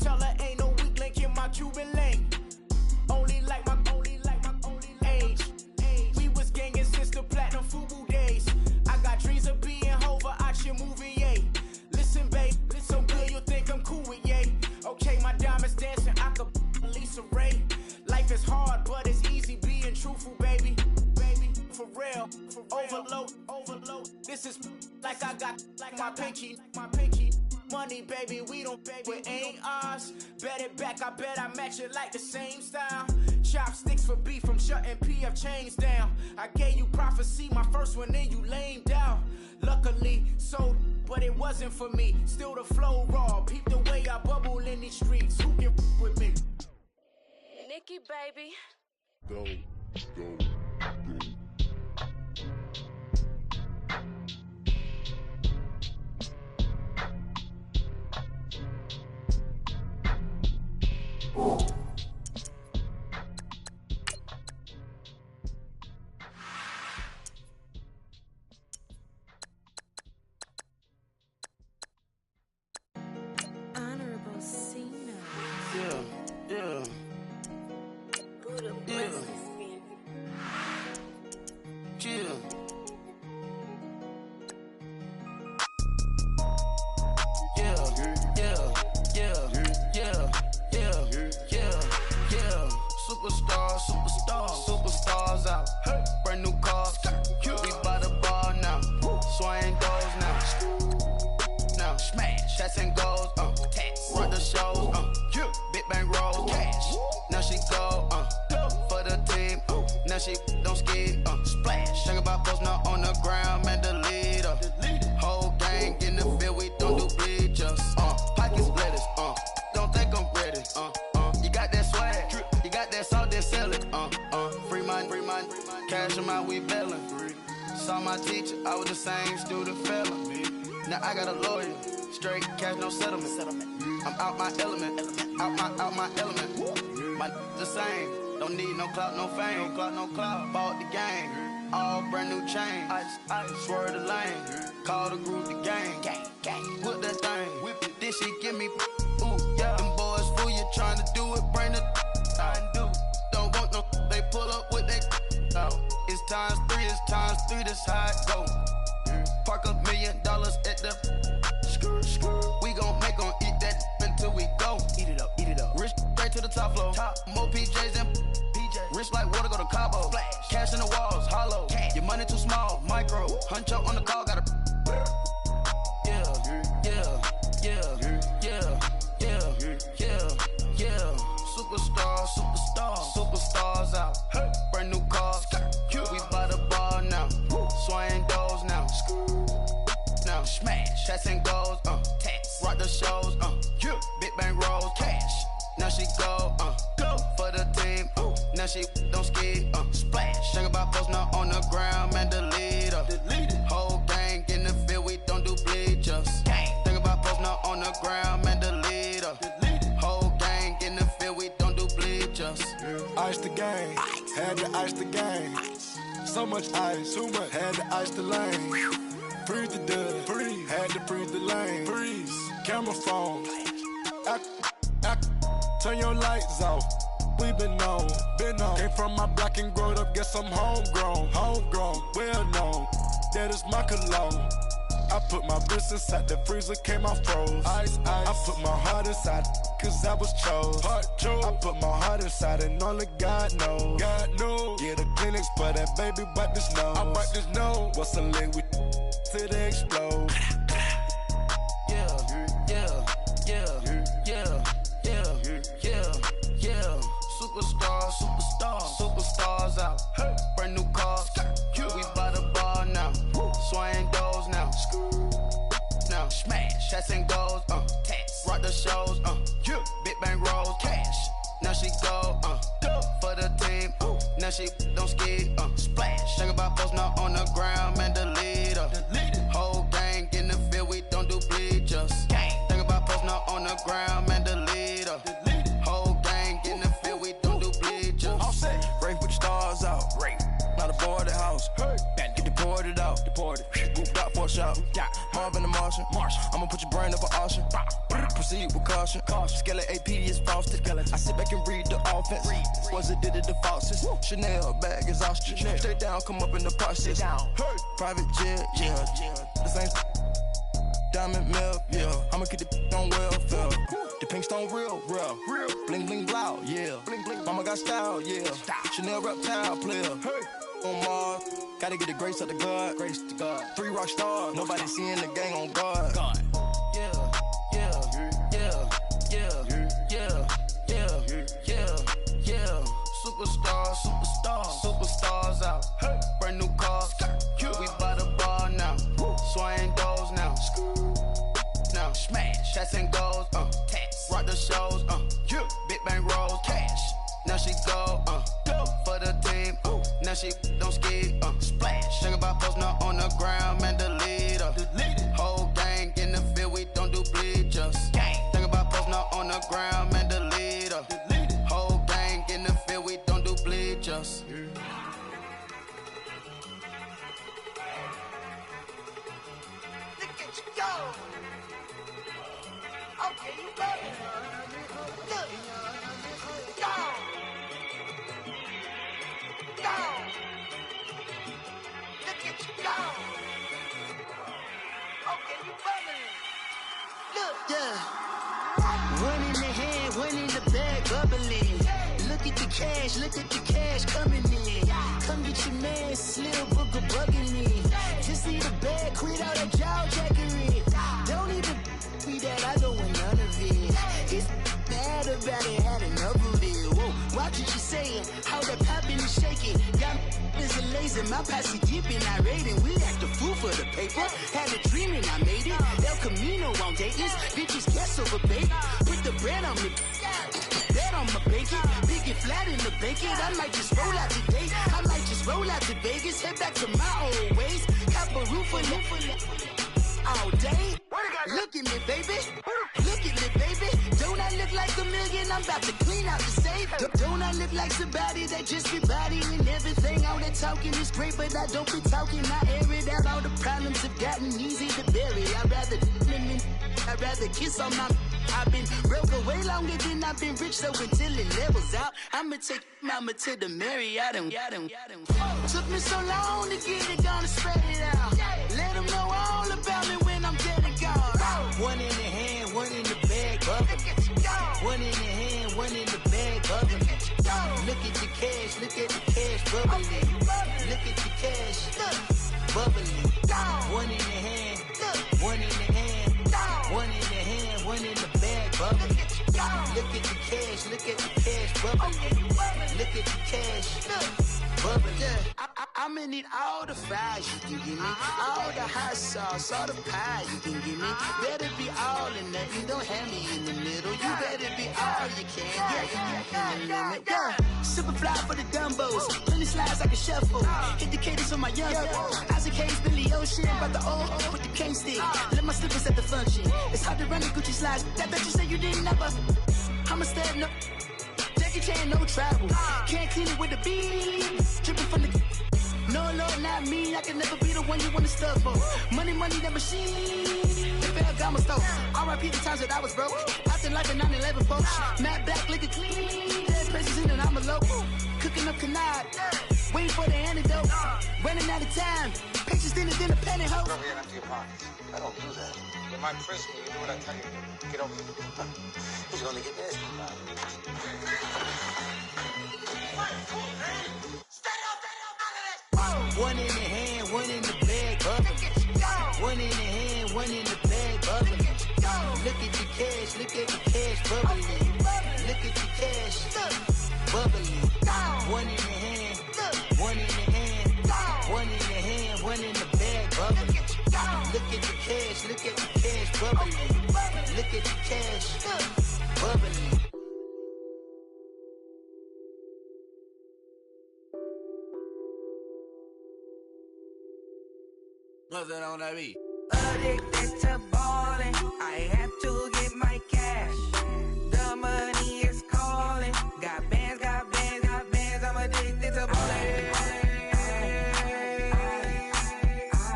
Tell her ain't no weak link in my Cuban link. Only like my age. We was gangin' since the platinum FUBU days. I got dreams of being Hova out your movie, yay. Listen, babe, so good you think I'm cool with yay. Okay, my diamonds dancing, I could Lisa Ray. Life is hard, but it's easy being truthful, baby. For real, overload. This is like I got like my pinky. Money, baby, we don't pay, it ain't ours. Bet it back, I bet I match it like the same style. Chopsticks for beef from shutting PF chains down. I gave you prophecy, my first one, then you lamed out. Luckily, so, but it wasn't for me. Still the flow raw, peep the way I bubble in these streets. Who can with me? Nikki, baby. Go. Honorable Cena. Yeah. Buddha Yeah. blesses me. Chill. Superstars out. Brand new cars. We by the bar now. Swing doors now. Now smash. Shots and goals. Run the shows. Big bang rolls. Cash. Now she go. For the team. Now she don't ski. Splash. Think about posting up on the ground. Man, the leader. Whole gang in the field. We don't do bleachers. Pockets lettuce. Don't think I'm ready. You got that swag. You got that salt, then sell it. Free mind. Cash them out, we bailin'. Saw my teacher, I was the same student felon. Now I got a lawyer, straight cash, no settlement. I'm out my element, out my element. My the same, don't need no clout, no fame. No clout. Bought the game, all brand new chain. I swerve the lane, call the group the gang. Whip that thing, whip it. Then she give me, ooh yeah. Them boys fool you trying to do it, bring the I do. Don't want no, they pull up with they. It's times 3, this how it go. Park $1 million at the we gon' make 'em eat that until we go. Eat it up. Rich straight to the top floor. More PJs and PJs. Rich like water, go to Cabo. Flash. Cash in the walls, hollow. Cash. Your money too small, micro. Hunch up on the call, gotta. Superstars out. Brand new cars. We by the bar now. Swing doors now. Now smash. Shots and goals. Rock the shows. Big bang rolls. Cash. Now she go. For the team. Now she don't ski. Splash. Think about posting up on the ground. Man, the leader. Whole gang in the field. We don't do bleachers. Think about posting up on the ground. Man, the leader. Whole gang in the field. We don't do bleachers. Ice the game, had to ice the game. So much ice, too much, had to ice the lane. Freeze the dub, freeze, had to freeze the lane. Freeze, camera phone. Turn your lights off. We been on. Came from my block and growed up, guess I'm homegrown, well known. That is my cologne. I put my wrist inside the freezer, came out froze. Ice. I put my heart inside, cause I was chose. I put my heart inside and only God knows. Yeah, the clinics for that baby, wipe this nose. I wipe this nose. What's a lick with till they explode? Superstars out. Brand new cars. We by the bar now. Swing doors now. Now smash. Shots and goals. Rock the shows. Big bang rolls. Cash. Now she go. For the team. Now she don't ski. Splash. Think about posting up on the ground. Man, the leader. Whole gang in the field. We don't do bleachers. Think about posting up on the ground. Man, the leader. Whole gang in the field. We don't do bleachers. All set. Race with the stars out. Not a boarded house. Get deported out. Boot out for a shot. Marvin the Martian. I'ma put your brain up for auction. Proceed with caution. Skeleton AP is frosted. I sit back and read the offense. Was it did it the faucets? Chanel bag is ostrich. Stay down, come up in the process. Private jet, yeah. The same diamond milk, yeah. I'ma keep the on welfare. The pink stone real. Bling bling blow, yeah. Mama got style, yeah. Chanel reptile player. On Mars, gotta get the grace of the God. 3 rock stars, nobody seeing the gang on guard. Yeah. Superstars Superstars out, brand new cars. We by the bar now, swaying doors now. Now smash, cats and goals, rock the shows, big bang rolls, cash. Now she go for the team, now she don't ski, splash. Think about posting up on the ground, man, delete her. Whole gang in the field, we don't do bleachers. Think about posting up on the ground, man, delete her. Whole gang in the field, we don't do bleachers. Look at you go. Okay, you ready? Look. Go. Go. Look at you go. Okay, you ready? Look. Yeah. One in the hand, one in the bag, bubbling. Look at the cash coming in. Come get your man, Slim Booger bugging me. Just see the bag, quit all that jaw jackery. Don't even be that, I don't want none of it. He's mad about it, had enough of it. Whoa, watch what you saying, how that poppin' and shaking. Y'all is a lazy, my posse dipping, I raiding. We act a fool for the paper, had a dream and I made it. El Camino on Dayton's, bitches guess over bait. Put the bread on me, bet on my bacon. Big and flat in the bacon, I might just roll out today. I might just roll out to Vegas, head back to my old ways. Cop a roof for all day. Look at me, baby. Look at me, baby. Don't I look like a million? I'm about to clean out the safe. Don't I look like somebody that just be bodying everything? All that talking is great, but I don't be talking. I air it out. All the problems have gotten easy to bury. I'd rather kiss on my. I've been broke way longer than I've been rich, so until it levels out, I'ma take mama to the Marriott and took me so long to get it, gonna spread it out. Let them know all about me when I'm dead and gone. One in the hand, one in the bag, bubbling. One in the hand, one in the bag, bubbling. Look at the cash, bubbling. Look at the cash, bubbling. One in the hand, one in the hand, one in the hand, one in the bag, bubbling. Look at the cash, bubbling. Look at the cash, bubbling. I'ma need all the fries you can give me, all the hot sauce, all the pie you can give me. Better be all or nothing, don't have me in the middle. You better be all you can, yeah. Super fly for the dumbos, plenty slides like a shuffle. Hit the cadence on my young Isaac Hayes, Billy Ocean, about the old with the cane stick. Let my slippers at the function. It's hard to run the Gucci slides. That bet you say you didn't never. I'ma stand no. Jackie Chan, no travel. Can't clean it with the beat. Dripping from the. No, Lord, not me. I can never be the one you want to stuff for. Money, that machine. The Ferragamo store. R.I.P. the times that I was broke. Acting like a 9/11 folks. Matte black, liquor clean. Dead places in and I'm a local. Cooking up canard. Waiting for the antidote. Running out of time. Pictures in the penny hoe. Rub your empty pockets. I don't do that. In my prison, you do what I tell you to. Get over here. He's gonna get nasty. One in the hand, one in the bag, bubbling. One in the hand, one in the bag, bubbling. Look at the cash, bubbling. Look at the cash, bubbling. One in the hand, one in the hand, one in the hand, one in the bag, bubbling. Look at the cash, bubbling. Look at the cash, bubbling. What's that on that beat? Addicted to ballin', I have to get my cash. The money is calling. Got bands, I'm addicted to ballin'.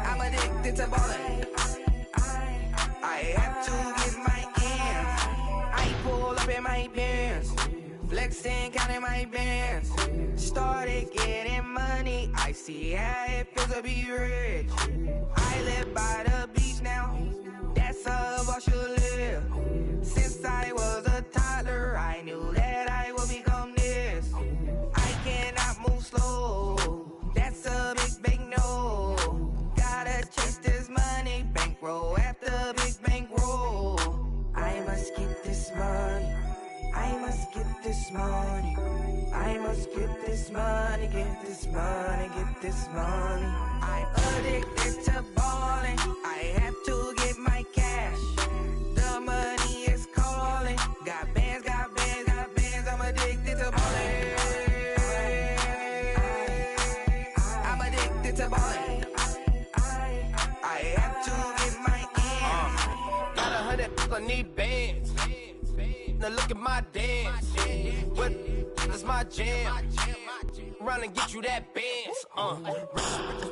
I'm addicted to ballin'. I have to get my ends. I pull up in my pants, flexing, counting my bands. Started getting money, I see how it feels to be rich. I live by the beach now, that's how I should live. Since I was a toddler, I knew that I would become this. I cannot move slow, that's a big no. Gotta chase this money, bankroll after big bankroll. I must get this money, I must get this money, I must get this money. money, get this money, get this money. I'm addicted to balling. I have to get my cash. The money is calling. Got bands, got bands, got bands. I'm addicted to balling. I'm addicted to balling. I have to get my ends. Got 100, I need bands. Now look at my dance. What is my jam? Run and get you that bands.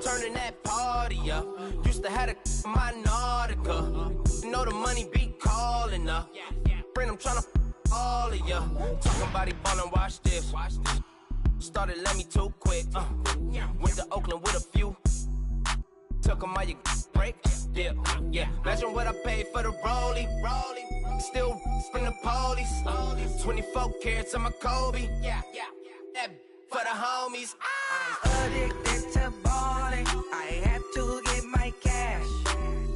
Turning that party up. Used to have a my Nautica. You know the money be calling up. Friend, I'm tryna all of ya. Talking about he ballin', watch this. Started let me too quick. Went to Oakland with a few. Took 'em all you break. Dip. Yeah. Imagine what I paid for the rollie. Still spin the police. 24 carats on my Kobe. That for the homies. I'm addicted to balling. I have to get my cash.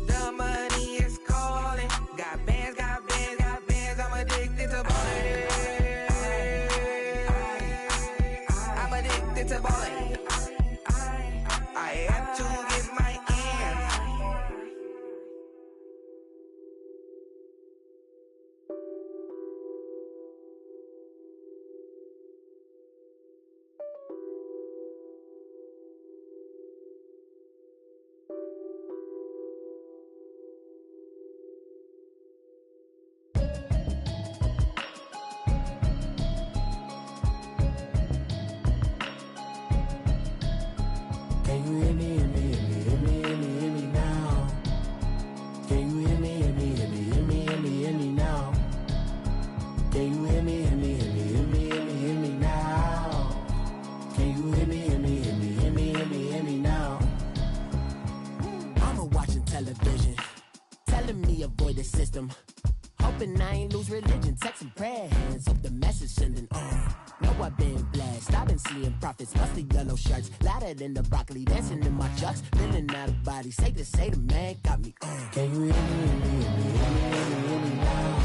The money is calling. Got bands, got bands, got bands. I'm addicted to balling. I'm addicted to balling. I have to get my ends. Can you hear me, hear me, hear me, hear me, hear me, hear me now? Can you hear me, hear me, hear me, hear me, hear me, hear me now? Can you hear me, hear me, hear me, hear me, hear me, hear me now? Can you hear me, hear me, hear me, hear me, hear me, hear me now? Mama watching television, telling me avoid the system. Hoping I ain't lose religion, texting prayer hands, hope the message sending on. Know I've been blessed, I've been seeing prophets, musty yellow shirts, louder than the broccoli, dancing in my chucks, feeling out of body, say the man got me on. Can you hear me, hear me, hear me, hear me, hear me, hear me now?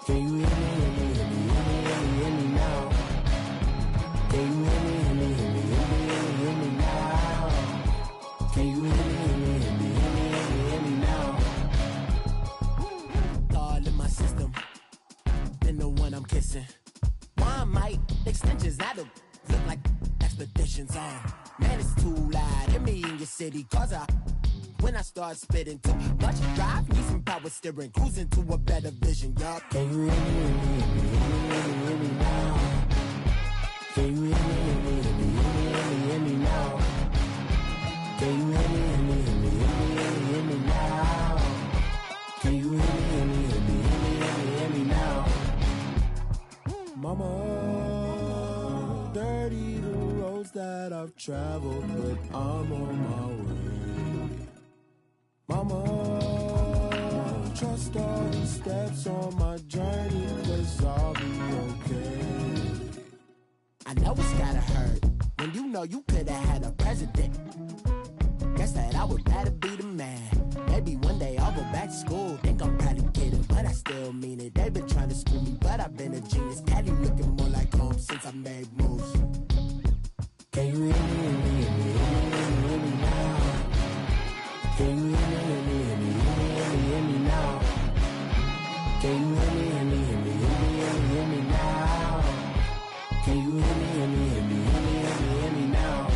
Can you hear me, hear me, hear me, hear me, hear me, hear me now? Can you hear me, hear me, hear me, hear me, hear me, hear me now? Can you hear me, hear me, hear me, hear me, hear me, hear me now? All in my system, then the one I'm kissing. One might extensions that'll look like expeditions on. Man, it's too loud. Hear me in your city, cause when I start spitting too much drive, need some power steering, cruising to a better vision, y'all. Can you hear me, hear me, hear me, hear me, hear me, hear me now? Can you hear me, hear me, hear me, hear me, hear me, hear me now? Can you hear me, hear me, hear me, hear me, hear me, hear me now? Can you hear me, hear me, hear me, hear me, hear me, hear me now? Mama, dirty the roads that I've traveled, but I'm on my way. Mama, trust all these steps on my journey, 'cause I'll be okay. I know it's gotta hurt when you know you could've had a president. Guess that I would rather be the man. Maybe one day I'll go back to school. Think I'm probably kidding, but I still mean it. They've been trying to school me, but I've been a genius. Cali looking more like home since I made moves. Can you hear me, hear me, hear me, hear me, hear me, hear me now? Can you hear me, hear me, hear me, hear me, hear me, hear me now? Can you hear me, hear me, hear me, hear me, hear me, hear me now? Can you hear me, hear me, hear me, hear me, hear me, hear me now?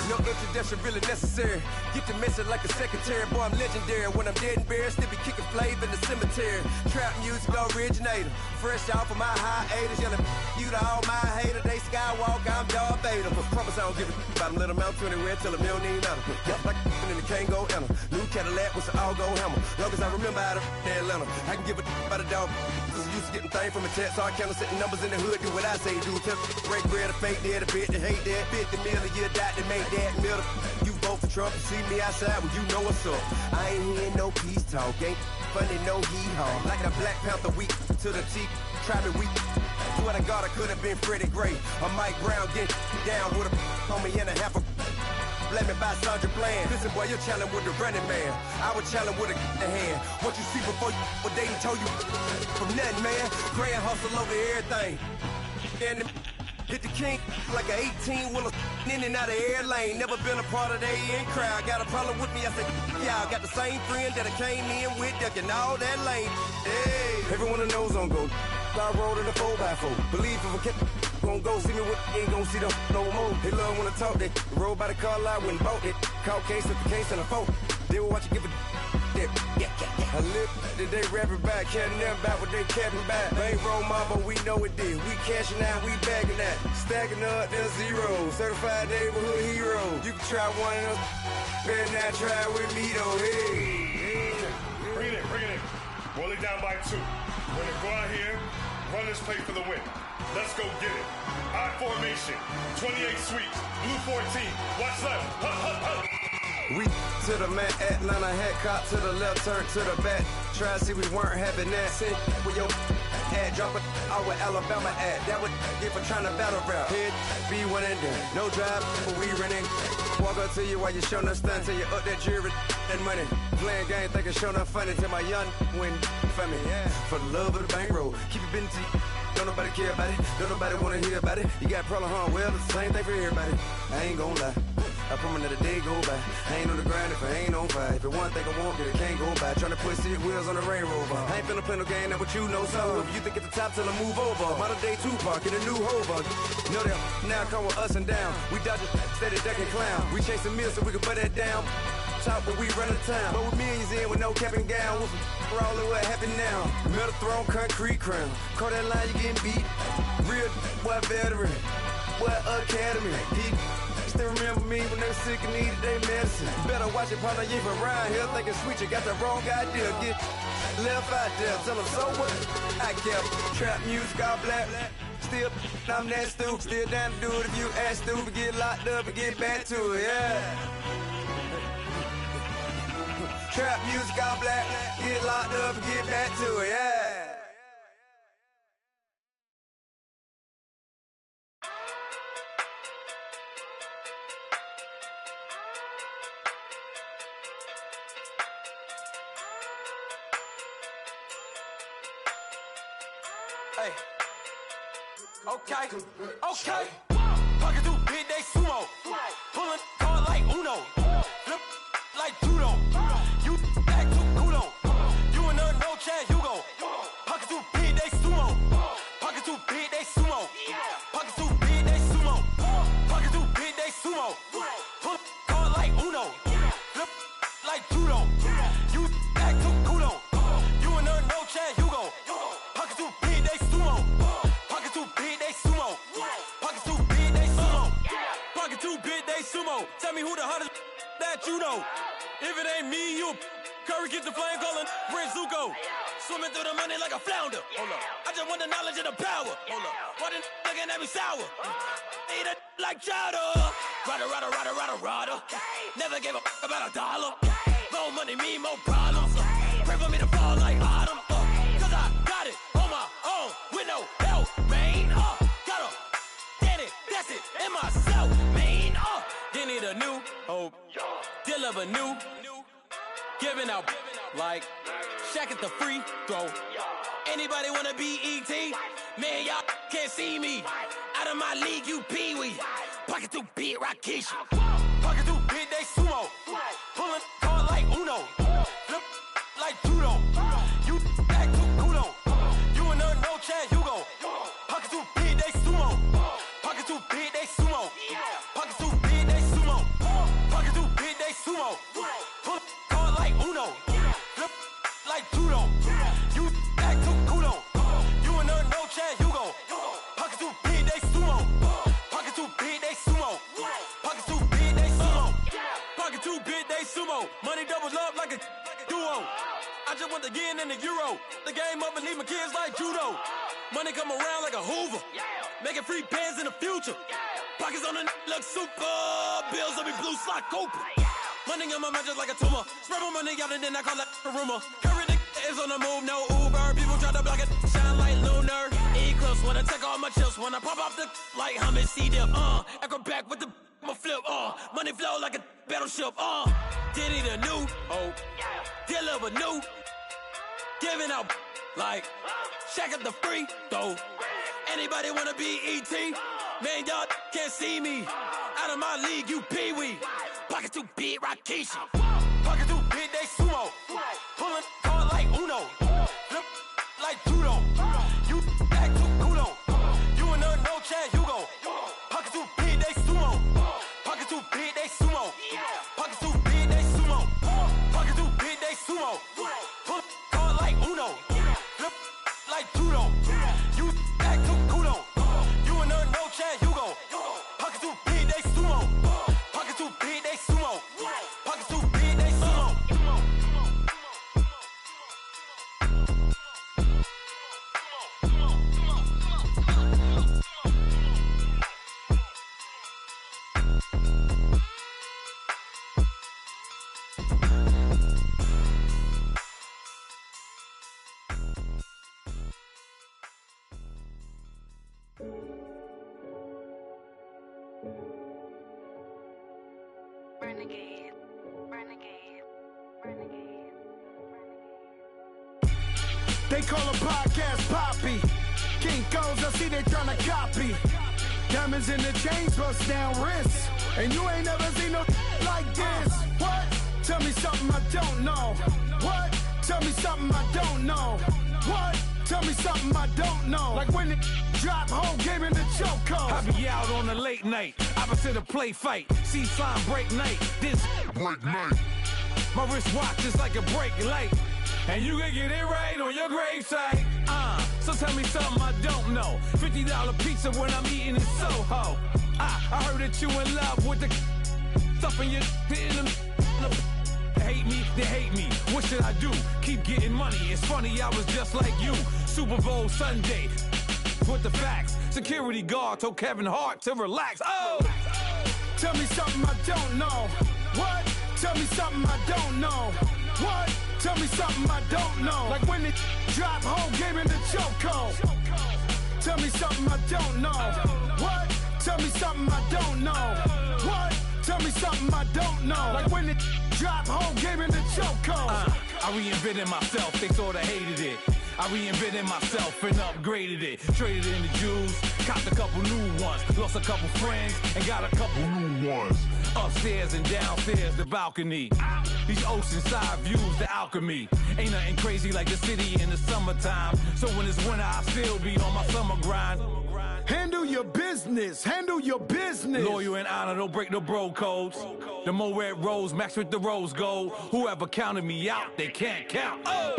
No introduction really necessary. Get to messing like a secretary. Boy, I'm legendary. When I'm dead and buried, still be kicking flavor in the cemetery. Trap music originator. Fresh off of my hiatus. Yelling you to all my haters. They skywalk, I'm Darth Vader. Promise I don't give a about them. Let them out to anywhere. Tell them they don't need nothing. Like in the you can't go enter. New Cadillac with an all-gold hammer. Long as I remember how to Atlanta, I can give a about a dog. Cause I'm used to getting things from a text, so I can't setting numbers in the hood. Do what I say, do. Tell break bread, a fake dead, a bit to hate that. 50 million a year, dot to make that middle. You vote for Trump, you see me outside, well, you know what's up. I ain't hearing no peace talk, ain't funny, no hee-haw. Like the Black Panther week to the teeth, try me weak. Swear to God, I could have been Freddie Gray or Mike Brown, get down with a on me and a half a. Let me buy Sandra Bland. Listen, boy, you're challenging with the running man. I was challenging with a hand. What you see before you what they told you from nothing, man. Grand hustle over everything. And hit the king like an 18-wheeler in and out of air lane. Never been a part of the in crowd. Got a problem with me? I said, y'all got the same friend that I came in with, ducking all that lane. Hey, everyone knows on go. I rolled in a 4x4. Believe if a kid gon' go see me with ain't gon' see them no more. They love when I talk that. Roll by the car lot when bought it. Caught case at the case and a phone. They will watch you give a that. I live that they rapping back, caring them back what they capping back. They ain't roll mama, we know it did. We cashing out, we bagging that. Stacking up, there's zero. Certified neighborhood hero. You can try one of them. Better not try with me though. Hey. Bring it in. Roll it down by 2. We're gonna go out here, run this play for the win. Let's go get it. I formation, 28 sweeps, blue 14. Watch left. Hup. We to the man, Atlanta head cop to the left, turn to the back. Try to see we weren't having that. Sit with your ad, drop it out with Alabama ad. That would get for trying to battle rap. Head, be one and done. No drive, but we running. Walk up to you while you showing us stunt till you up that jury and money. Playing game, thinking showing up funny till my young win for me. Yeah. For the love of the bankroll, keep it busy. Don't nobody care about it. Don't nobody wanna hear about it. You got a problem, huh? Well, it's the same thing for everybody. I ain't gon' lie. I promise that a day go by. I ain't on the grind if I ain't on fire. If it one thing I want, then it can't go by. Tryna put 6 wheels on the Range Rover. I ain't finna play no game, that what you know. So if you think at the top till I move over. Modern day Tupac in a new hover. Know that now come with us and down. We dodge it, steady ducking clown. We chasing meals so we can put that down. Top when we run the town. But with millions in with no cap and gown. We're all in what happened now. Metal throne, concrete crown. Call that line, you getting beat. Real what veteran. What academy. He still remember me when they were sick and needed their medicine. Better watch it, partner, you from around here thinking sweet, you got the wrong idea. Get left out there, tell them so what I kept. Trap music, all black. Still, I'm that stupid. Still down to do it if you ask stupid. Get locked up and get back to it, yeah. Trap music, all black. Get locked up and get back to it, yeah. Hey. Okay. Pocket through big day sumo. Pulling card like Uno. Flip like judo. You back to kudo. You and her no Chad Hugo. Pocket through big day sumo. Pocket through big day sumo. Pocket through big day sumo. Pocket through big day sumo. Pull card like Uno. Flip like judo. You back to kudo. You and her no Chad Hugo. Pocket through big day sumo. Pocket through big day sumo. Pocket through big day sumo. Pocket through big day sumo. Tell me who the hottest that you know. If it ain't me, you Curry get the flame calling Prince Zuko. Swimming through the money like a flounder. Hold up. I just want the knowledge and the power. Hold up. Why the looking at me sour? Eat it like chowder. Rada. Never gave a about a dollar. More money, me, more problems. Pray for me to fall like autumn. Cause I got it on my own with no help, man. Gotta get it, that's it, in myself, man. They need a new hope. Deliver new. Giving out like Shaq at the free throw. Anybody wanna be E.T.? Man, y'all can't see me. Out of my league, you pee-wee. Pocket through beat Rakishi. Pocket through big day sumo. Pulling card like Uno. Flip like judo. You back to kudo. You and her no Chad Hugo. Pocket through big day sumo. Pocket through big day sumo. Pocket through big day sumo. Pocket through big day sumo. Pull card like Uno. Flip like judo. You back to kudo. You and her no Chad Hugo. Pocket through big day sumo. Pocket through big day sumo. Pocket through big day sumo. day sumo. Money doubles up like a duo. I just want the yen and the euro. The game up and leave my kids like judo. Money come around like a Hoover. Making free bands in the future. Pockets on the look super. Bills on me blue slot Cooper. Money on my mind just like a tumor. Spread my money out and then I call that a rumor. Curry the is on the move, no Uber. People try to block it, shine like lunar. Eclipse when I take all my chips. When I pop off the like Hummus C-dip. Echo back with the my flip. Money flow like a battleship. Diddy the new. Deliver new. Giving out like Shaq at the free throw. Anybody wanna be E.T.? Man, y'all can't see me. Out of my league, you pee-wee. Pocket too big, Rakishi. Pocket too big, they sumo. Pulling card like Uno. Flip like judo. You act too kudo. You and her, no chance, you go. Pocket too big, they sumo. Pocket too big, they sumo. Pocket too big, they sumo. Pocket too big, they sumo. Pull card like Uno. Flip like judo. You act too kudo. You and her, no chance, you go. Pocket too big, they sumo. Pocket too big, they sumo. Pocket too big, they sumo. Renegade, renegade, renegade. They call a podcast Poppy. Kinkos, I see they tryna copy. Diamonds in the chains, bust down wrists. And you ain't never seen no like this. What? Tell me something I don't know. What? Tell me something I don't know. What? Tell me something I don't know. Like when it drop, whole game in the chokehold. I be out on a late night, opposite a play fight. See sign break night, this break night. My wristwatch is like a brake light. And you can get it right on your gravesite. So tell me something I don't know. $50 pizza when I'm eating in Soho. I heard that you in love with the stuff in your hitting them. They hate me, they hate me. What should I do? Keep getting money. It's funny, I was just like you. Super Bowl Sunday. With the facts. Security guard told Kevin Hart to relax. Oh! Tell me something I don't know. What? Tell me something I don't know. What? Tell me something I don't know. Like when it drop, whole game in the chokehold. Tell me something I don't know. What? Tell me something I don't know. What? Tell me something I don't know. Like when it drop, whole game in the chokehold. I reinvented myself, they sorta hated it. I reinvented myself and upgraded it. Traded in the Jews, copped a couple new ones. Lost a couple friends and got a couple new ones. Upstairs and downstairs, the balcony. These oceanside views, the alchemy. Ain't nothing crazy like the city in the summertime. So when it's winter, I still be on my summer grind. Handle your business, handle your business. Loyal and honor, don't break the bro codes. The more red rose, match with the rose gold. Whoever counted me out, they can't count. Oh!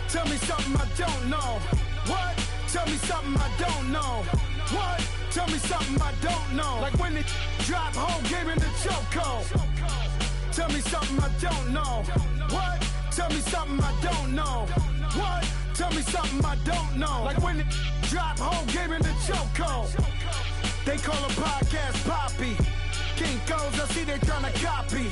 Tell me something I don't know. What? Tell me something I don't know. What? Tell me something I don't know. Like when it drop, whole game in the chokehold. Tell me something I don't know. What? Tell me something I don't know. What? Tell me something I don't know. Like when it drop, whole game in the chokehold. They call a podcast Poppy. Kinkos, I see they tryna copy.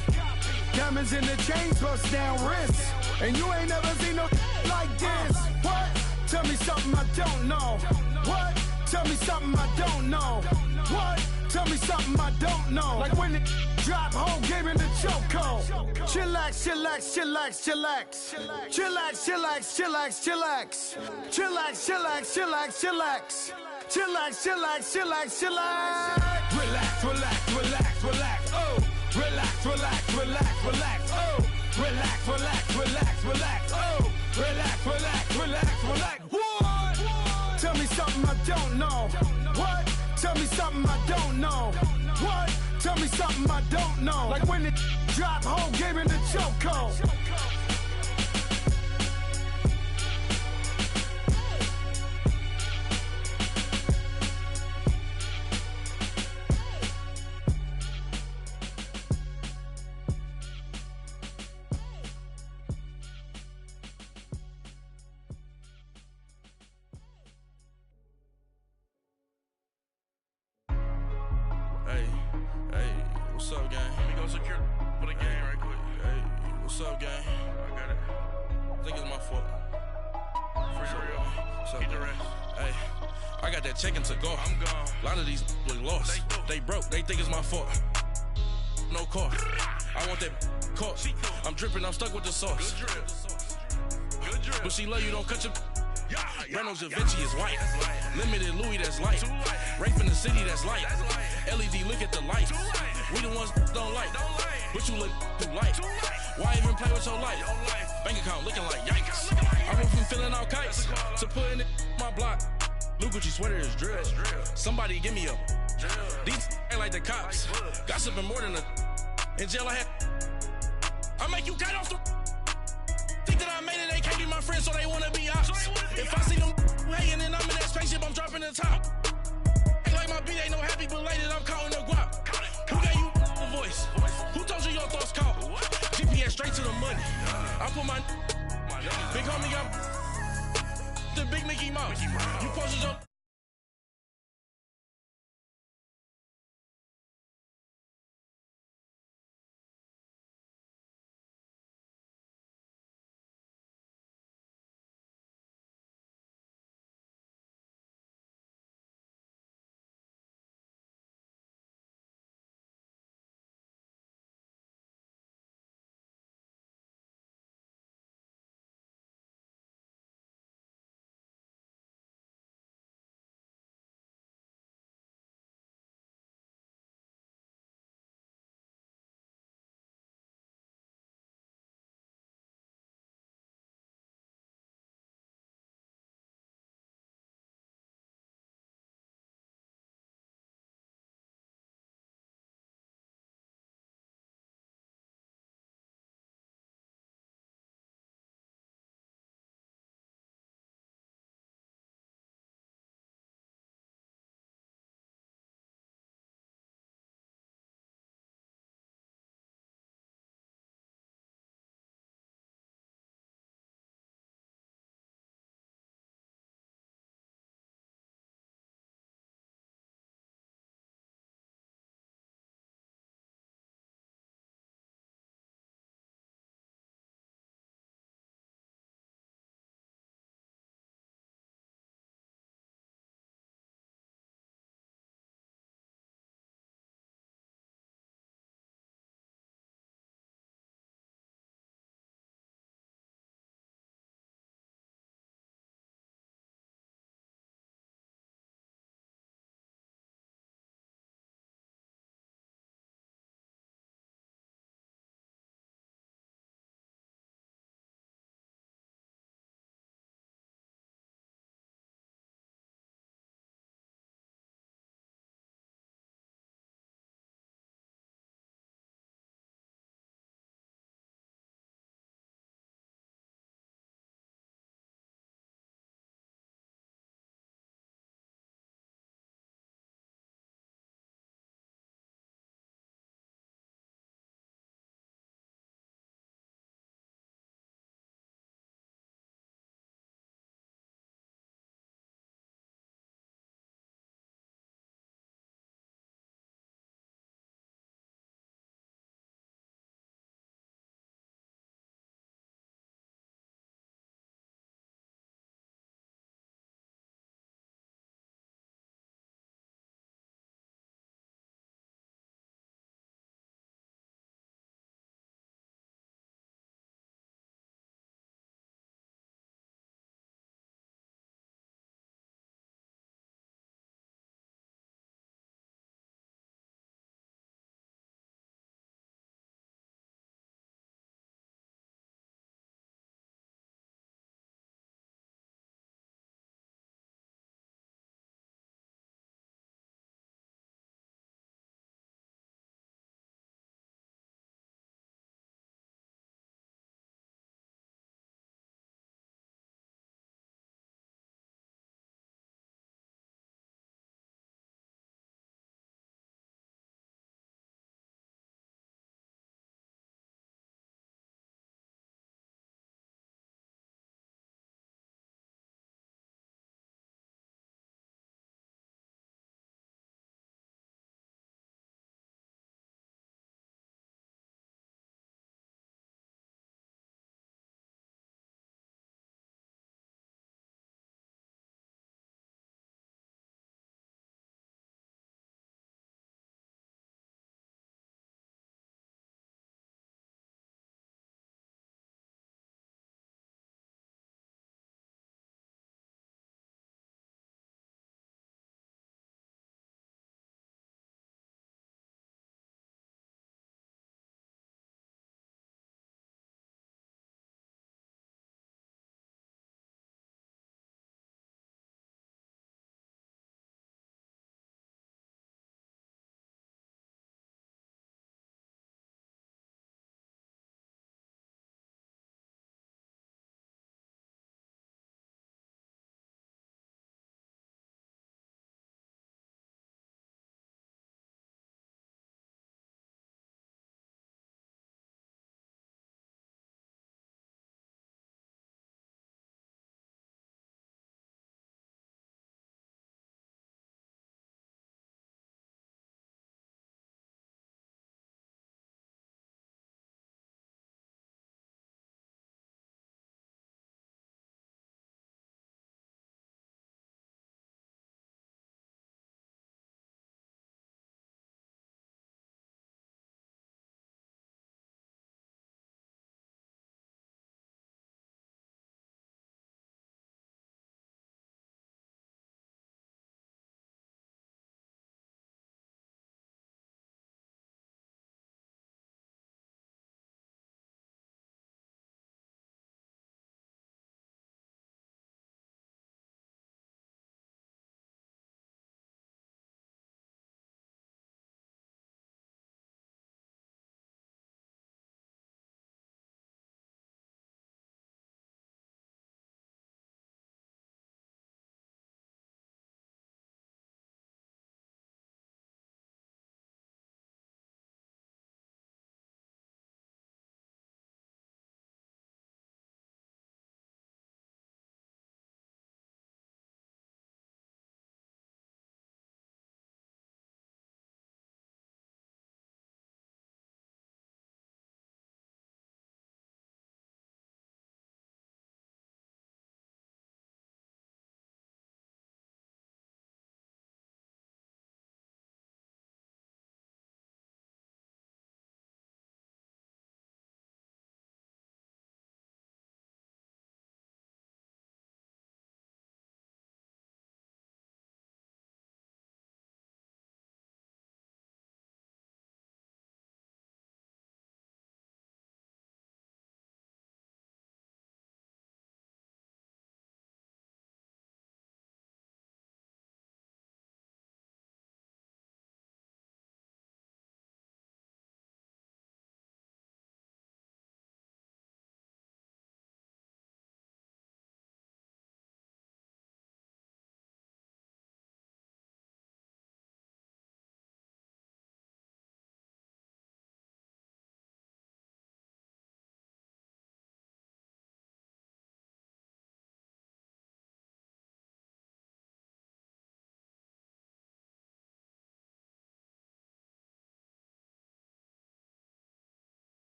Diamonds in the chains, bust down wrists. And you ain't never seen no like this. What? Tell me something I don't know. What? Tell me something I don't know. What? Tell me something I don't know. Like when it drop, whole game in the chokehold. Chillax, chillax, chillax, chillax. Chillax, chillax, chillax, chillax. Chillax, chillax, chillax, chillax. Chillax, chillax, chillax, chillax. Relax, relax, relax, relax. Oh! Relax, relax, relax, relax. Oh! Relax, relax, relax, relax. Oh! Relax, relax, relax, relax. What? Tell me something I don't know. What? Tell me something I don't know. What? Tell me something I don't know. Like when it drop, whole game in the chokehold. go secure for the game right quick. Hey, what's up, gang? I got it. I think it's my fault. Free the real. What's up, keep the rest. Hey, I got that check-in to go. I'm gone. A lot of these look lost. They broke. They think it's my fault. No car. I want that caught. I'm dripping. I'm stuck with the sauce. Good drip. Good drip. But she love you. Don't cut your. Reynolds Da Vinci is white. Limited Louis, that's light. Rape in the city, that's light. LED, look at the lights. We the ones don't like. But you look too light. Why even play with your life? Bank account looking like yikes. I went from filling out kites to putting it in my block. Blue Gucci sweater is drill. Somebody give me a. These ain't like the cops. Gossiping more than a. In jail I had. I make you cut off the. Think that I made it, they can't be my friends, so they wanna be ops. If I see them hating and I'm in that spaceship, I'm dropping the top. Ain't like my beat ain't no happy belated, I'm counting the guap. Who gave you the voice? Who told you your thoughts count? GPS straight to the money. I put my big homie got the big Mickey Mouse. You posted your